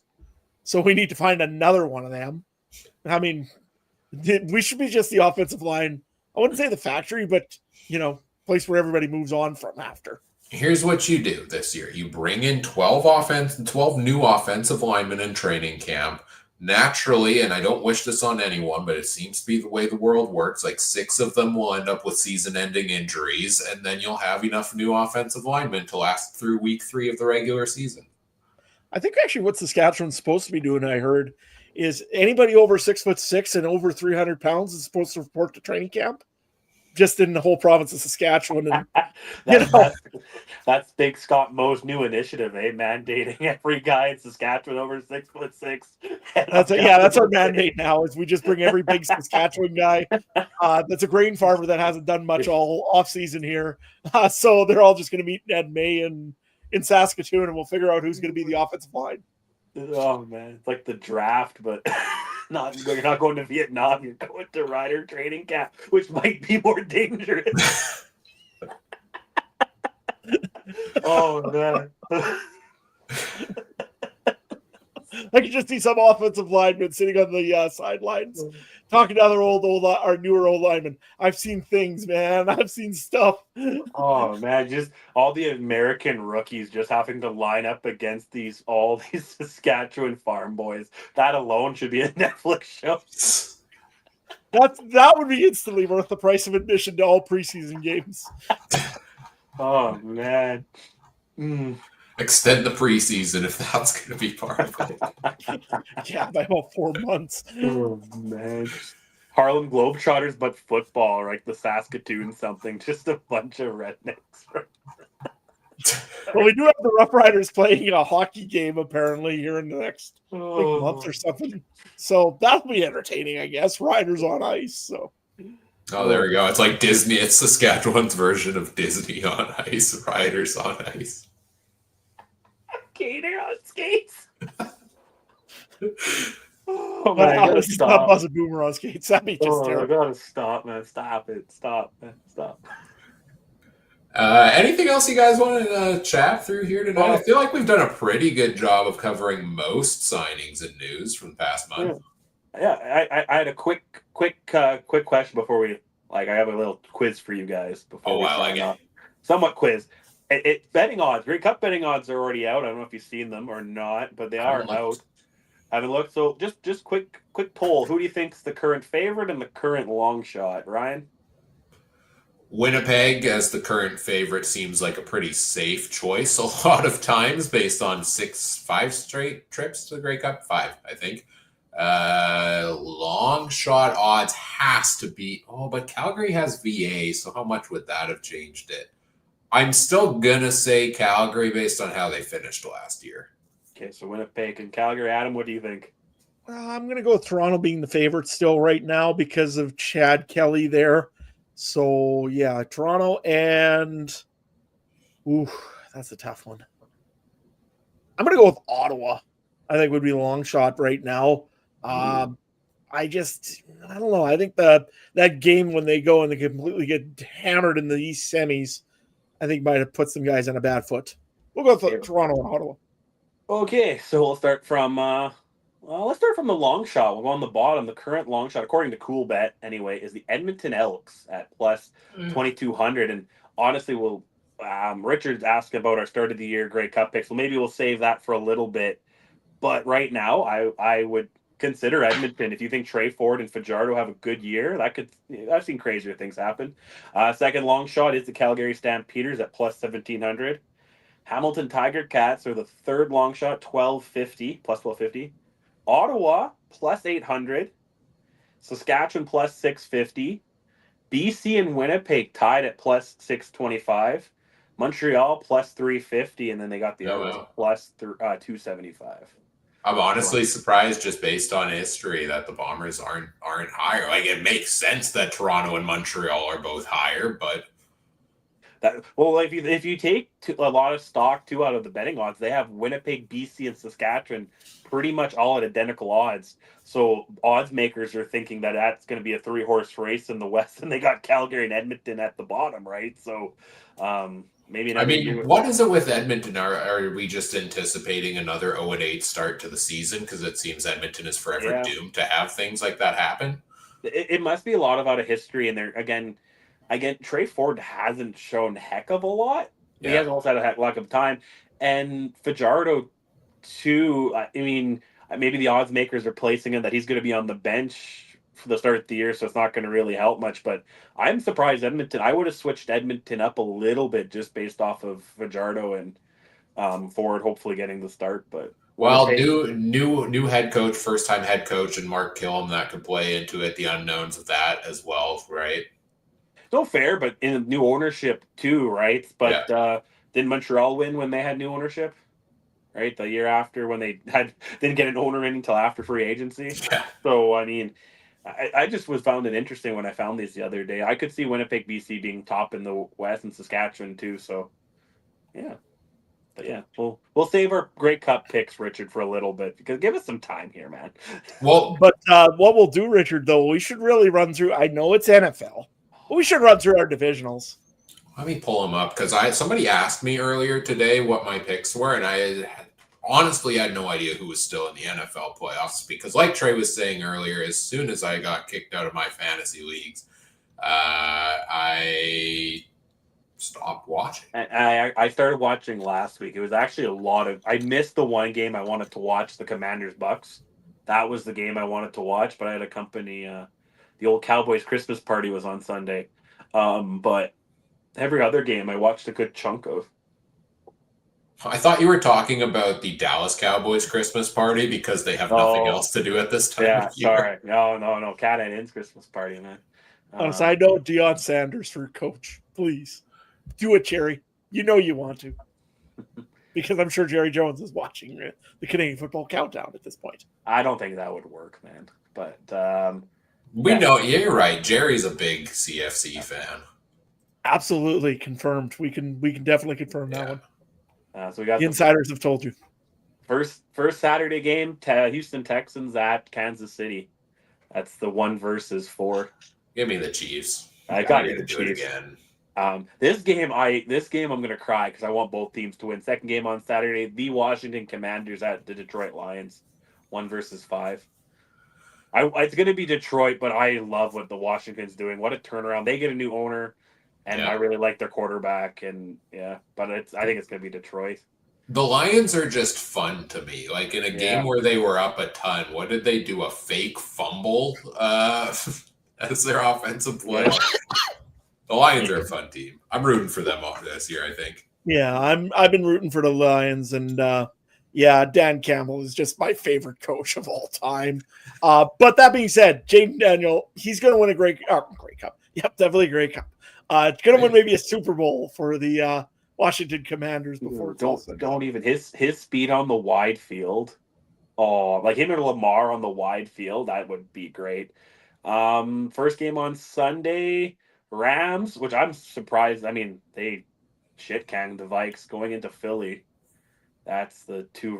So we need to find another one of them. I mean, we should be just the offensive line. I wouldn't say the factory, but, place where everybody moves on from after. Here's what you do this year. You bring in 12 new offensive linemen in training camp. Naturally, and I don't wish this on anyone, but it seems to be the way the world works, like 6 of them will end up with season-ending injuries, and then you'll have enough new offensive linemen to last through week 3 of the regular season. I think actually what Saskatchewan's supposed to be doing, I heard, is anybody over 6'6" and over 300 pounds is supposed to report to training camp, just in the whole province of Saskatchewan. And that's Big Scott Moe's new initiative, mandating every guy in Saskatchewan over 6'6". That's our mandate now. Is we just bring every big Saskatchewan guy that's a grain farmer that hasn't done much all off season here. So they're all just going to meet in May in Saskatoon, and we'll figure out who's going to be the offensive line. Oh man, it's like the draft, but you're not going to Vietnam. You're going to Rider training camp, which might be more dangerous. Oh man. I can just see some offensive linemen sitting on the sidelines talking to our newer old linemen. I've seen things, man. I've seen stuff. Oh man, just all the American rookies just having to line up against all these Saskatchewan farm boys. That alone should be a Netflix show. That would be instantly worth the price of admission to all preseason games. Oh man. Extend the preseason if that's going to be part of it. Yeah, by about 4 months. Oh man. Harlem Globetrotters, but football, like the Saskatoon something. Just a bunch of rednecks. Well, we do have the Rough Riders playing a hockey game apparently here in the next month or something. So that'll be entertaining, I guess. Riders on ice. So. Oh, there we go. It's like Disney. It's Saskatchewan's version of Disney on ice. Riders on ice. Skater on skates. Oh man, it's not Buzz a Boomer on skates. That'd be just terrible. I gotta stop, man. Stop it. Stop, man. Stop. Anything else you guys want to chat through here tonight? I feel like we've done a pretty good job of covering most signings and news from the past month. Yeah, I had a quick question before we I have a little quiz for you guys before we sign off. Somewhat quiz. Betting odds. Grey Cup betting odds are already out. I don't know if you've seen them or not, but they are out. I haven't looked. So just quick poll. Who do you think's the current favorite and the current long shot? Ryan? Winnipeg as the current favorite seems like a pretty safe choice a lot of times based on 5 straight trips to the Grey Cup. 5, I think. Long shot odds has to be... Oh, but Calgary has VA, so how much would that have changed it? I'm still going to say Calgary based on how they finished last year. Okay, so Winnipeg and Calgary. Adam, what do you think? Well, I'm going to go with Toronto being the favorite still right now because of Chad Kelly there. So, yeah, Toronto and... Ooh, that's a tough one. I'm going to go with Ottawa. I think would be a long shot right now. I don't know. I think that game when they go and they completely get hammered in the East semis, I think might have put some guys on a bad foot. We'll go with Toronto and Ottawa. Okay, so we'll start from let's start from the long shot. We'll go on the bottom. The current long shot, according to CoolBet, anyway, is the Edmonton Elks at plus 2,200. And honestly, Richard's asked about our start of the year Grey Cup picks. Well, maybe we'll save that for a little bit. But right now, I would consider Edmonton. If you think Trey Ford and Fajardo have a good year, I've seen crazier things happen. Second long shot is the Calgary Stampeders at plus 1,700. Hamilton Tiger Cats are the third long shot, plus 1,250. Ottawa plus 800. Saskatchewan plus 650. BC and Winnipeg tied at plus 625. Montreal plus 350, and then they got the others plus 275. I'm honestly surprised, just based on history, that the Bombers aren't higher. Like, it makes sense that Toronto and Montreal are both higher, but if you take a lot of stock too out of the betting odds, they have Winnipeg, BC, and Saskatchewan pretty much all at identical odds. So odds makers are thinking that that's going to be a 3-horse race in the West, and they got Calgary and Edmonton at the bottom, right? So maybe I another year. mean, what is it with Edmonton? Are we just anticipating another 0-8 start to the season? Because it seems Edmonton is forever Yeah, doomed to have things like that happen. it must be a lot of out of history. And there again, Trey Ford hasn't shown heck of a lot. But he Yeah. hasn't also had a heck of time. And Fajardo too. I mean, maybe the odds makers are placing him that he's going to be on the bench for the start of the year, so it's not going to really help much. But I'm surprised Edmonton. I would have switched Edmonton up a little bit just based off of Fajardo and Ford hopefully getting the start. But Well, new head coach, first time head coach, and Mark Killam, that could play into it. The unknowns of that as well, right? no fair, but in new ownership too, right? Yeah. But didn't Montreal win when they had new ownership? Right, the year after when they didn't get an owner in until after free agency. Yeah. So I mean, I just was found it interesting when I found these the other day. I could see Winnipeg, BC being top in the West and Saskatchewan too. So yeah, but yeah, we'll save our Grey Cup picks, Richard, for a little bit because give us some time here, man. Well, But what we'll do, Richard, though, we should really run through. I know it's NFL, but we should run through our divisionals. let me pull them up because somebody asked me earlier today what my picks were, and I honestly had no idea who was still in the NFL playoffs because, like Trey was saying earlier, as soon as I got kicked out of my fantasy leagues, I stopped watching. I started watching last week. It was actually a lot of. I missed the one game I wanted to watch, the Commanders Bucks. That was the game I wanted to watch, but I had a company. The old Cowboys Christmas party was on Sunday, but every other game I watched a good chunk of. I thought you were talking about the Dallas Cowboys Christmas party because they have nothing Oh, else to do at this time yeah, of year. sorry. No. Cat and In's Christmas party, man. On a side note, Deion Sanders for coach. Please do it, Jerry. You know you want to. Because I'm sure Jerry Jones is watching the Canadian Football Countdown at this point. I don't think that would work, man. But We know, yeah, you're right. Jerry's a big CFC fan. Absolutely confirmed. We can definitely confirm that one. So we got the insiders have told you. First Saturday game, Houston Texans at Kansas City. That's the 1 versus 4. Give me the Chiefs. I got you the do it Chiefs again. This game I'm gonna cry because I want both teams to win. Second game on Saturday, the Washington Commanders at the Detroit Lions, 1 versus 5. It's gonna be Detroit, but I love what the Washington's doing. What a turnaround! They get a new owner, and I really like their quarterback. And but I think it's gonna be Detroit. The Lions are just fun to me. Like in a game where they were up a ton, what did they do? A fake fumble as their offensive play? Yeah. The Lions are a fun team. I'm rooting for them all this year, I think. Yeah, I've been rooting for the Lions, and Dan Campbell is just my favorite coach of all time. But that being said, Jaden Daniel, he's going to win a Grey Cup. Yep, definitely a Grey Cup. Going to win maybe a Super Bowl for the Washington Commanders before don't even his speed on the wide field. Oh, like him and Lamar on the wide field, that would be great. First game on Sunday, Rams, which I'm surprised. I mean, they shit-canned the Vikes going into Philly. That's the 1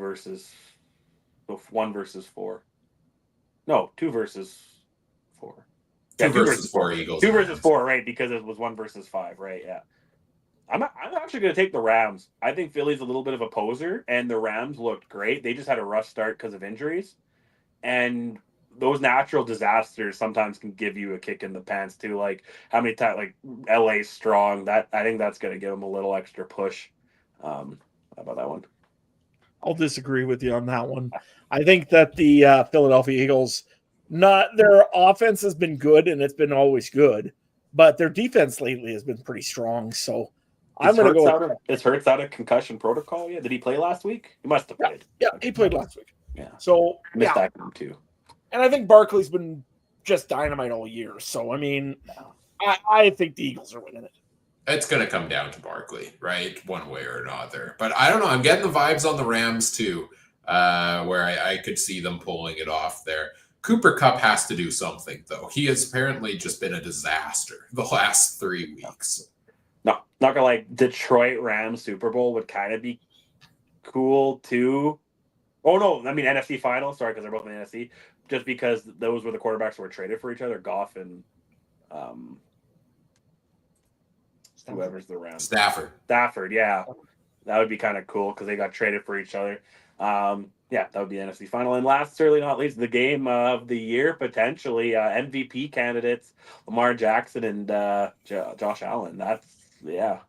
versus 4. No, 2 versus 4. Yeah, 2 versus 4 Eagles. 2 versus 4, right? Because it was 1 versus 5, right? Yeah. I'm actually going to take the Rams. I think Philly's a little bit of a poser, and the Rams looked great. They just had a rough start because of injuries, and those natural disasters sometimes can give you a kick in the pants too. Like how many times, like LA's strong. That I think that's going to give them a little extra push. How about that one? I'll disagree with you on that one. I think that the Philadelphia Eagles, their offense has been good, and it's been always good, but their defense lately has been pretty strong. So I'm going to go. Is Hurts out of concussion protocol yet? Did he play last week? He must have played. Yeah, he played last week. Yeah. So missed that game too. And I think Barkley's been just dynamite all year. So I mean, I think the Eagles are winning it. It's going to come down to Barkley, right? One way or another. But I don't know. I'm getting the vibes on the Rams too, where I could see them pulling it off there. Cooper Kupp has to do something, though. He has apparently just been a disaster the last 3 weeks. No, not gonna like Detroit Rams Super Bowl would kind of be cool too. Oh no, I mean NFC Finals. Sorry, because they're both in the NFC. Just because those were the quarterbacks who were traded for each other, Goff and whoever's the Rams. Stafford, yeah. That would be kind of cool because they got traded for each other. Yeah, that would be the NFC final. And last, certainly not least, the game of the year, potentially MVP candidates, Lamar Jackson and Josh Allen. That's, yeah.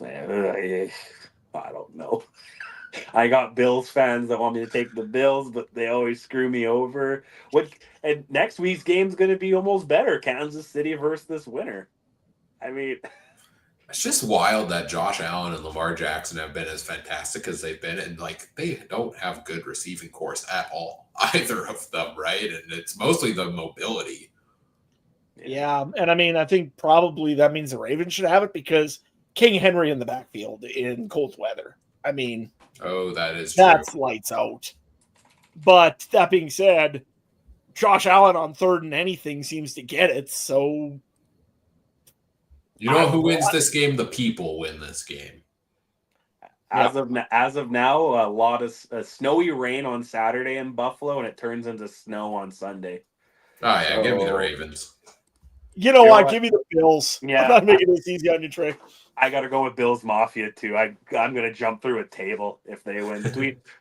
I don't know. I got Bills fans that want me to take the Bills, but they always screw me over. And next week's game's going to be almost better. Kansas City versus this winner. I mean, it's just wild that Josh Allen and Lamar Jackson have been as fantastic as they've been, and like they don't have good receiving cores at all, either of them, right? And it's mostly the mobility. Yeah, and I mean, I think probably that means the Ravens should have it because King Henry in the backfield in cold weather. I mean, oh, that is true. That's lights out. But that being said, Josh Allen on third and anything seems to get it. So, you know who wins this game? The people win this game. As of now, a lot of snowy rain on Saturday in Buffalo, and it turns into snow on Sunday. Oh yeah, give me the Ravens. You know what? Give me the Bills. Yeah, I'm not making this easy on you, Trey. I got to go with Bills Mafia too. I'm going to jump through a table if they win.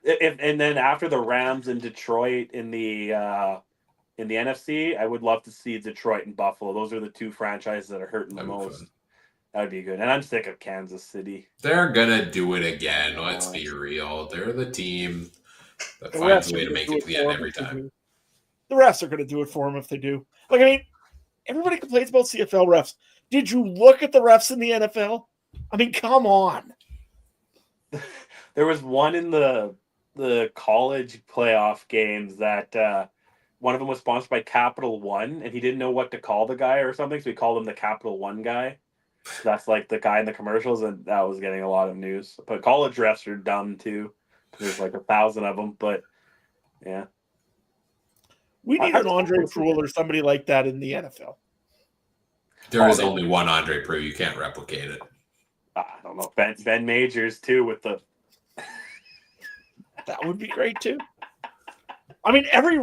And then after the Rams and Detroit in the NFC, I would love to see Detroit and Buffalo. Those are the two franchises that are hurting the most. Fun. That would be good. And I'm sick of Kansas City. They're gonna do it again. Let's be real. They're the team that finds a way to make it to the end every time. The refs are going to do it for them if they do. Like, I mean, everybody complains about CFL refs. Did you look at the refs in the NFL? I mean, come on. There was one in the college playoff games that one of them was sponsored by Capital One, and he didn't know what to call the guy or something, so he called him the Capital One guy. That's like the guy in the commercials, and that was getting a lot of news. But college refs are dumb too. There's like 1,000 of them, but yeah. We need an Andre Pruitt or somebody like that in the NFL. There is only one Andre Pruitt. You can't replicate it. I don't know. Ben Majors too with the. That would be great too. I mean, every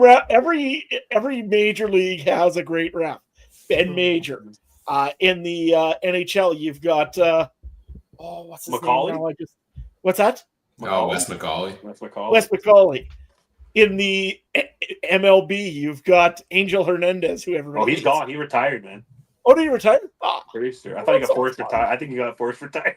major league has a great ref. Ben Major. In the NHL, you've got what's his McCauley? name now? What's that? Wes McCauley. Wes McCauley. In the MLB, you've got Angel Hernandez, who everybody. He's gone. He retired, man. Oh, did he retire? Oh, pretty sure. I thought he got forced retired. I think he got forced retired.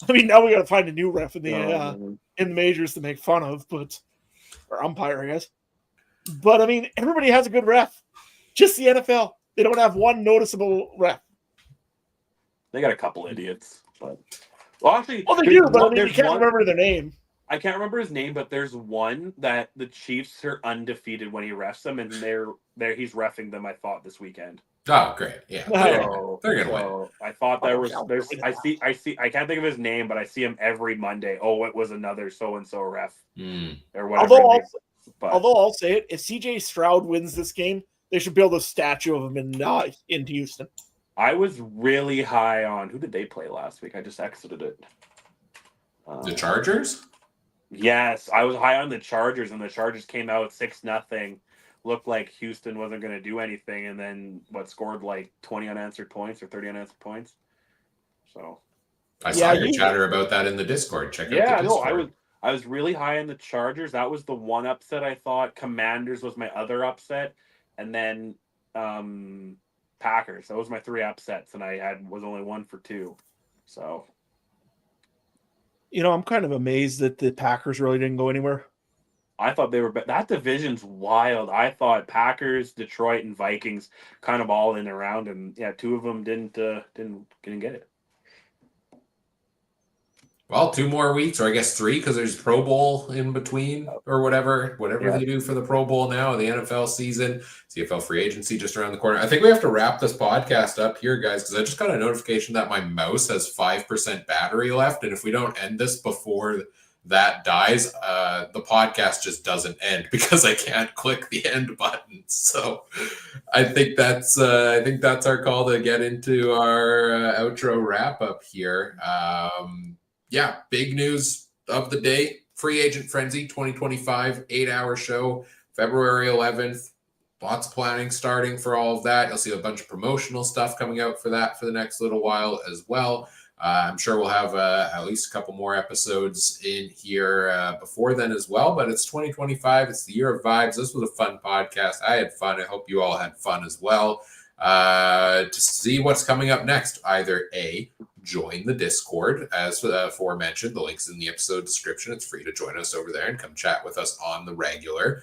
I mean, now we got to find a new ref in the majors to make fun of, or umpire, I guess. But I mean, everybody has a good ref. Just the NFL. They don't have one noticeable ref. They got a couple idiots, but they do. But I mean, you can't remember their name. I can't remember his name, but there's one that the Chiefs are undefeated when he refs them, and he's reffing them. I thought this weekend. Oh, great! Yeah, they're gonna win. I thought there's. I see. I can't think of his name, but I see him every Monday. Oh, it was another so and so ref or whatever. Although I'll say it, if CJ Stroud wins this game, they should build a statue of him in Houston. I was really high on who did they play last week? I just exited it. The Chargers. Yes, I was high on the Chargers, and the Chargers came out 6-0. Looked like Houston wasn't going to do anything, and then scored like 20 unanswered points or 30 unanswered points. So I saw your chatter about that in the Discord. Check out the Discord. I was really high on the Chargers. That was the one upset I thought. Commanders was my other upset, and then Packers. Those was my 3 upsets, and I was only 1 for 2. So. You know, I'm kind of amazed that the Packers really didn't go anywhere. I thought they were that division's wild. I thought Packers, Detroit, and Vikings kind of all in around, and 2 of them didn't get it. Well, 2 more weeks, or I guess 3, because there's Pro Bowl in between, or whatever they do for the Pro Bowl now, the NFL season, CFL Free Agency just around the corner. I think we have to wrap this podcast up here, guys, because I just got a notification that my mouse has 5% battery left, and if we don't end this before that dies, the podcast just doesn't end because I can't click the end button. So I think that's our call to get into our outro wrap up here. Big news of the day: Free Agent Frenzy 2025 8-hour show, February 11th. lots of planning starting for all of that. You'll see a bunch of promotional stuff coming out for that for the next little while as well. I'm sure we'll have at least a couple more episodes in here before then as well. But it's 2025. It's the year of vibes. This was a fun podcast. I had fun. I hope you all had fun as well. To see what's coming up next, either A, join the Discord, as aforementioned. The link's in the episode description. It's free to join us over there and come chat with us on the regular.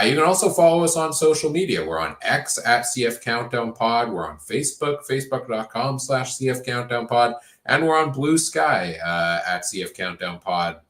You can also follow us on social media. We're on X at CF Countdown Pod. We're on Facebook, facebook.com/CF Countdown Pod. And we're on Blue Sky at CF Countdown Pod.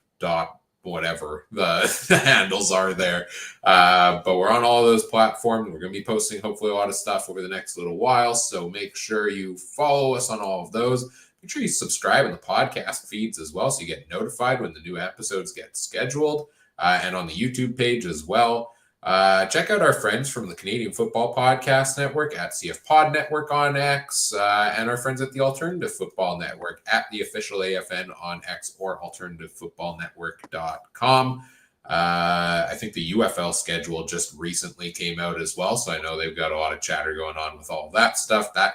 Whatever the handles are there. But we're on all those platforms. We're going to be posting hopefully a lot of stuff over the next little while. So make sure you follow us on all of those. Make sure you subscribe in the podcast feeds as well so you get notified when the new episodes get scheduled, and on the YouTube page as well. Check out our friends from the Canadian Football Podcast Network at CF Pod Network on X, and our friends at the Alternative Football Network at the official AFN on X or alternativefootballnetwork.com. I think the UFL schedule just recently came out as well, so I know they've got a lot of chatter going on with all that stuff. That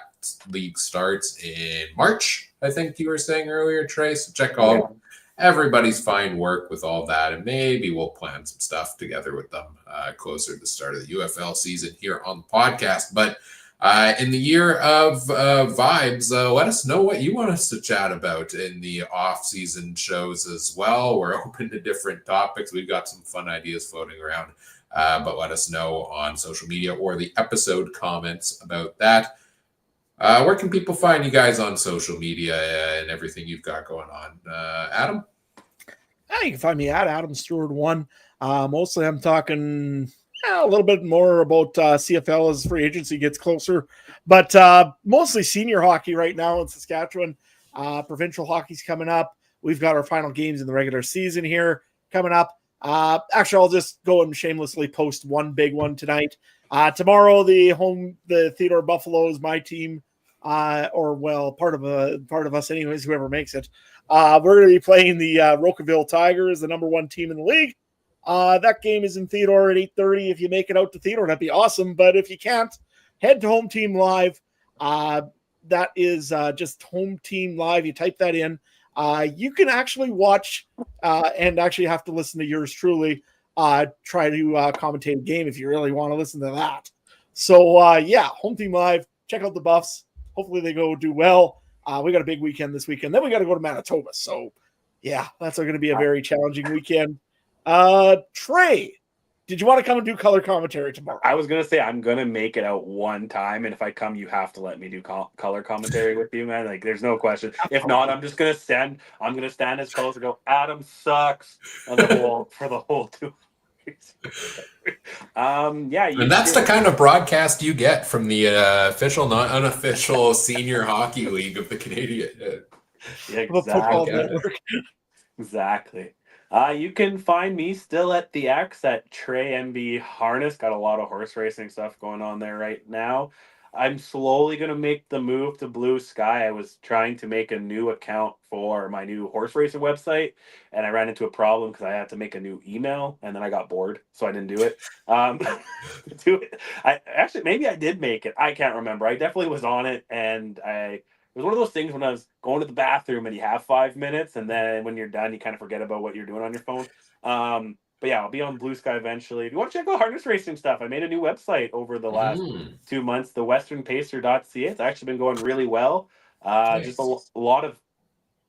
league starts in March, I think you were saying earlier, Trey. So check all everybody's fine work with all that, and maybe we'll plan some stuff together with them closer to the start of the UFL season here on the podcast. But in the year of vibes, let us know what you want us to chat about in the off-season shows as well. We're open to different topics. We've got some fun ideas floating around, but let us know on social media or the episode comments about that. Where can people find you guys on social media and everything you've got going on? Adam? You can find me at Adam Stewart 1. Mostly I'm talking a little bit more about CFL as free agency gets closer, but mostly senior hockey right now in Saskatchewan. Provincial hockey's coming up. We've got our final games in the regular season here coming up. Actually, I'll just go and shamelessly post one big one tonight. Tomorrow, the Theodore Buffaloes, my team, part of us anyways, whoever makes it. We're going to be playing the Rockville Tigers, the number 1 team in the league. That game is in Theodore at 8:30. If you make it out to Theodore, that'd be awesome. But if you can't, head to Home Team Live. That is just Home Team Live. You type that in. You can actually watch and actually have to listen to yours truly try to commentate a game if you really want to listen to that. So, Home Team Live. Check out the Buffs. Hopefully they do well. We got a big weekend this weekend. Then we got to go to Manitoba. So, that's going to be a very challenging weekend. Trey, did you want to come and do color commentary tomorrow? I was going to say I'm going to make it out one time, and if I come, you have to let me do color commentary with you, man. Like, there's no question. If not, I'm just going to stand. I'm going to stand as close and go, Adam sucks for the whole 2 weeks. And that's the kind of broadcast you get from the official, not unofficial senior hockey league of the Canadian. Exactly. You can find me still at the X at Trey MB Harness. Got a lot of horse racing stuff going on there right now. I'm slowly going to make the move to Blue Sky. I was trying to make a new account for my new horse racing website, and I ran into a problem because I had to make a new email, and then I got bored, so I didn't do it. Maybe I did make it. I can't remember. I definitely was on it, and it was one of those things when I was going to the bathroom and you have 5 minutes, and then when you're done, you kind of forget about what you're doing on your phone. But I'll be on Blue Sky eventually. If you want to check out harness racing stuff, I made a new website over the last 2 months, thewesternpacer.ca. It's actually been going really well. Nice. Just a lot of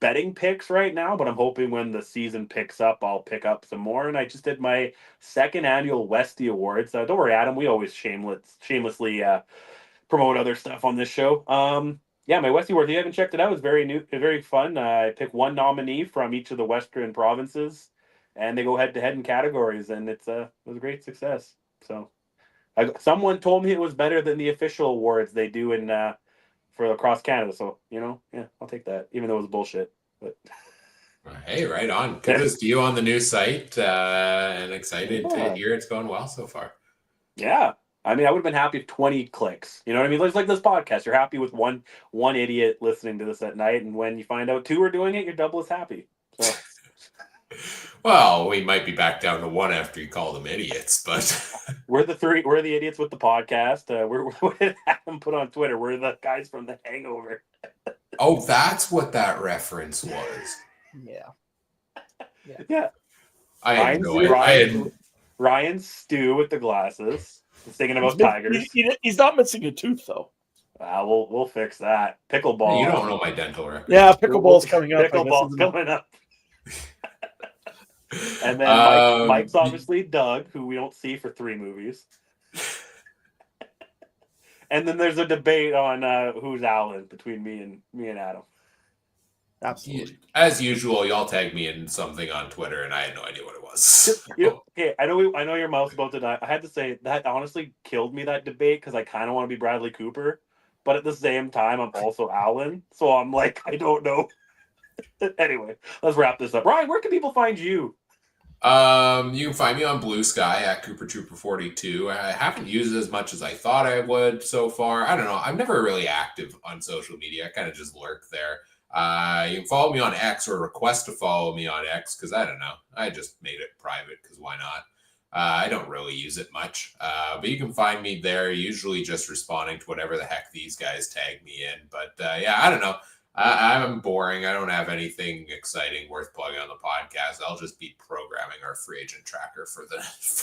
betting picks right now, but I'm hoping when the season picks up, I'll pick up some more. And I just did my 2nd annual Westie Awards. Don't worry, Adam. We always shamelessly promote other stuff on this show. My Westie Awards, if you haven't checked it out, it's very new, very fun. I pick one nominee from each of the Western provinces, and they go head-to-head in categories, and it was a great success. So someone told me it was better than the official awards they do for across Canada. So, I'll take that, even though it was bullshit. But hey, right on. Kudos to you on the new site, and excited to hear it's going well so far. Yeah. I mean, I would have been happy with 20 clicks. You know what I mean? It's like this podcast. You're happy with one idiot listening to this at night, and when you find out 2 are doing it, you're double as happy. So. Well, we might be back down to 1 after you call them idiots, but We're the idiots with the podcast. What did Adam put on Twitter? We're the guys from The Hangover. oh, that's what that reference was. Yeah. I had no idea. Ryan Stew with the glasses, singing about tigers. He's not missing a tooth though. We'll fix that. Pickleball. You don't know my dental record. Yeah, pickleball's coming up. Pickleball's coming up. And then Mike's obviously Doug, who we don't see for 3 movies. And then there's a debate on who's Alan between me and Adam. Absolutely. As usual, y'all tagged me in something on Twitter, and I had no idea what it was. Okay, I know your mouth's about to die. I had to say that honestly killed me, that debate, because I kind of want to be Bradley Cooper, but at the same time, I'm also Alan, so I'm like, I don't know. Anyway, let's wrap this up. Ryan, where can people find you? You can find me on Blue Sky at CooperTrooper42. I haven't used it as much as I thought I would so far. I don't know. I'm never really active on social media. I kind of just lurk there. You can follow me on X or request to follow me on X because I don't know. I just made it private because why not? I don't really use it much. But you can find me there, usually just responding to whatever the heck these guys tag me in. But yeah, I don't know. I'm boring. I don't have anything exciting worth plugging on the podcast. I'll just be programming our free agent tracker for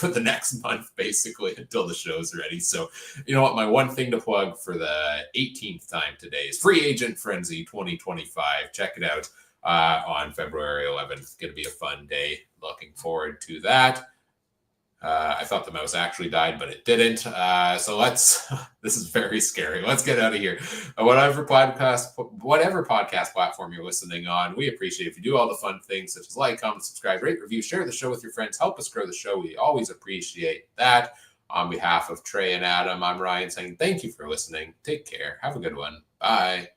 the next month, basically, until the show's ready. So, you know what? My one thing to plug for the 18th time today is Free Agent Frenzy 2025. Check it out on February 11th. It's going to be a fun day. Looking forward to that. I thought the mouse actually died, but it didn't. So this is very scary. Let's get out of here. Whatever podcast platform you're listening on, we appreciate if you do all the fun things such as like, comment, subscribe, rate, review, share the show with your friends, help us grow the show. We always appreciate that. On behalf of Trey and Adam, I'm Ryan saying thank you for listening. Take care. Have a good one. Bye.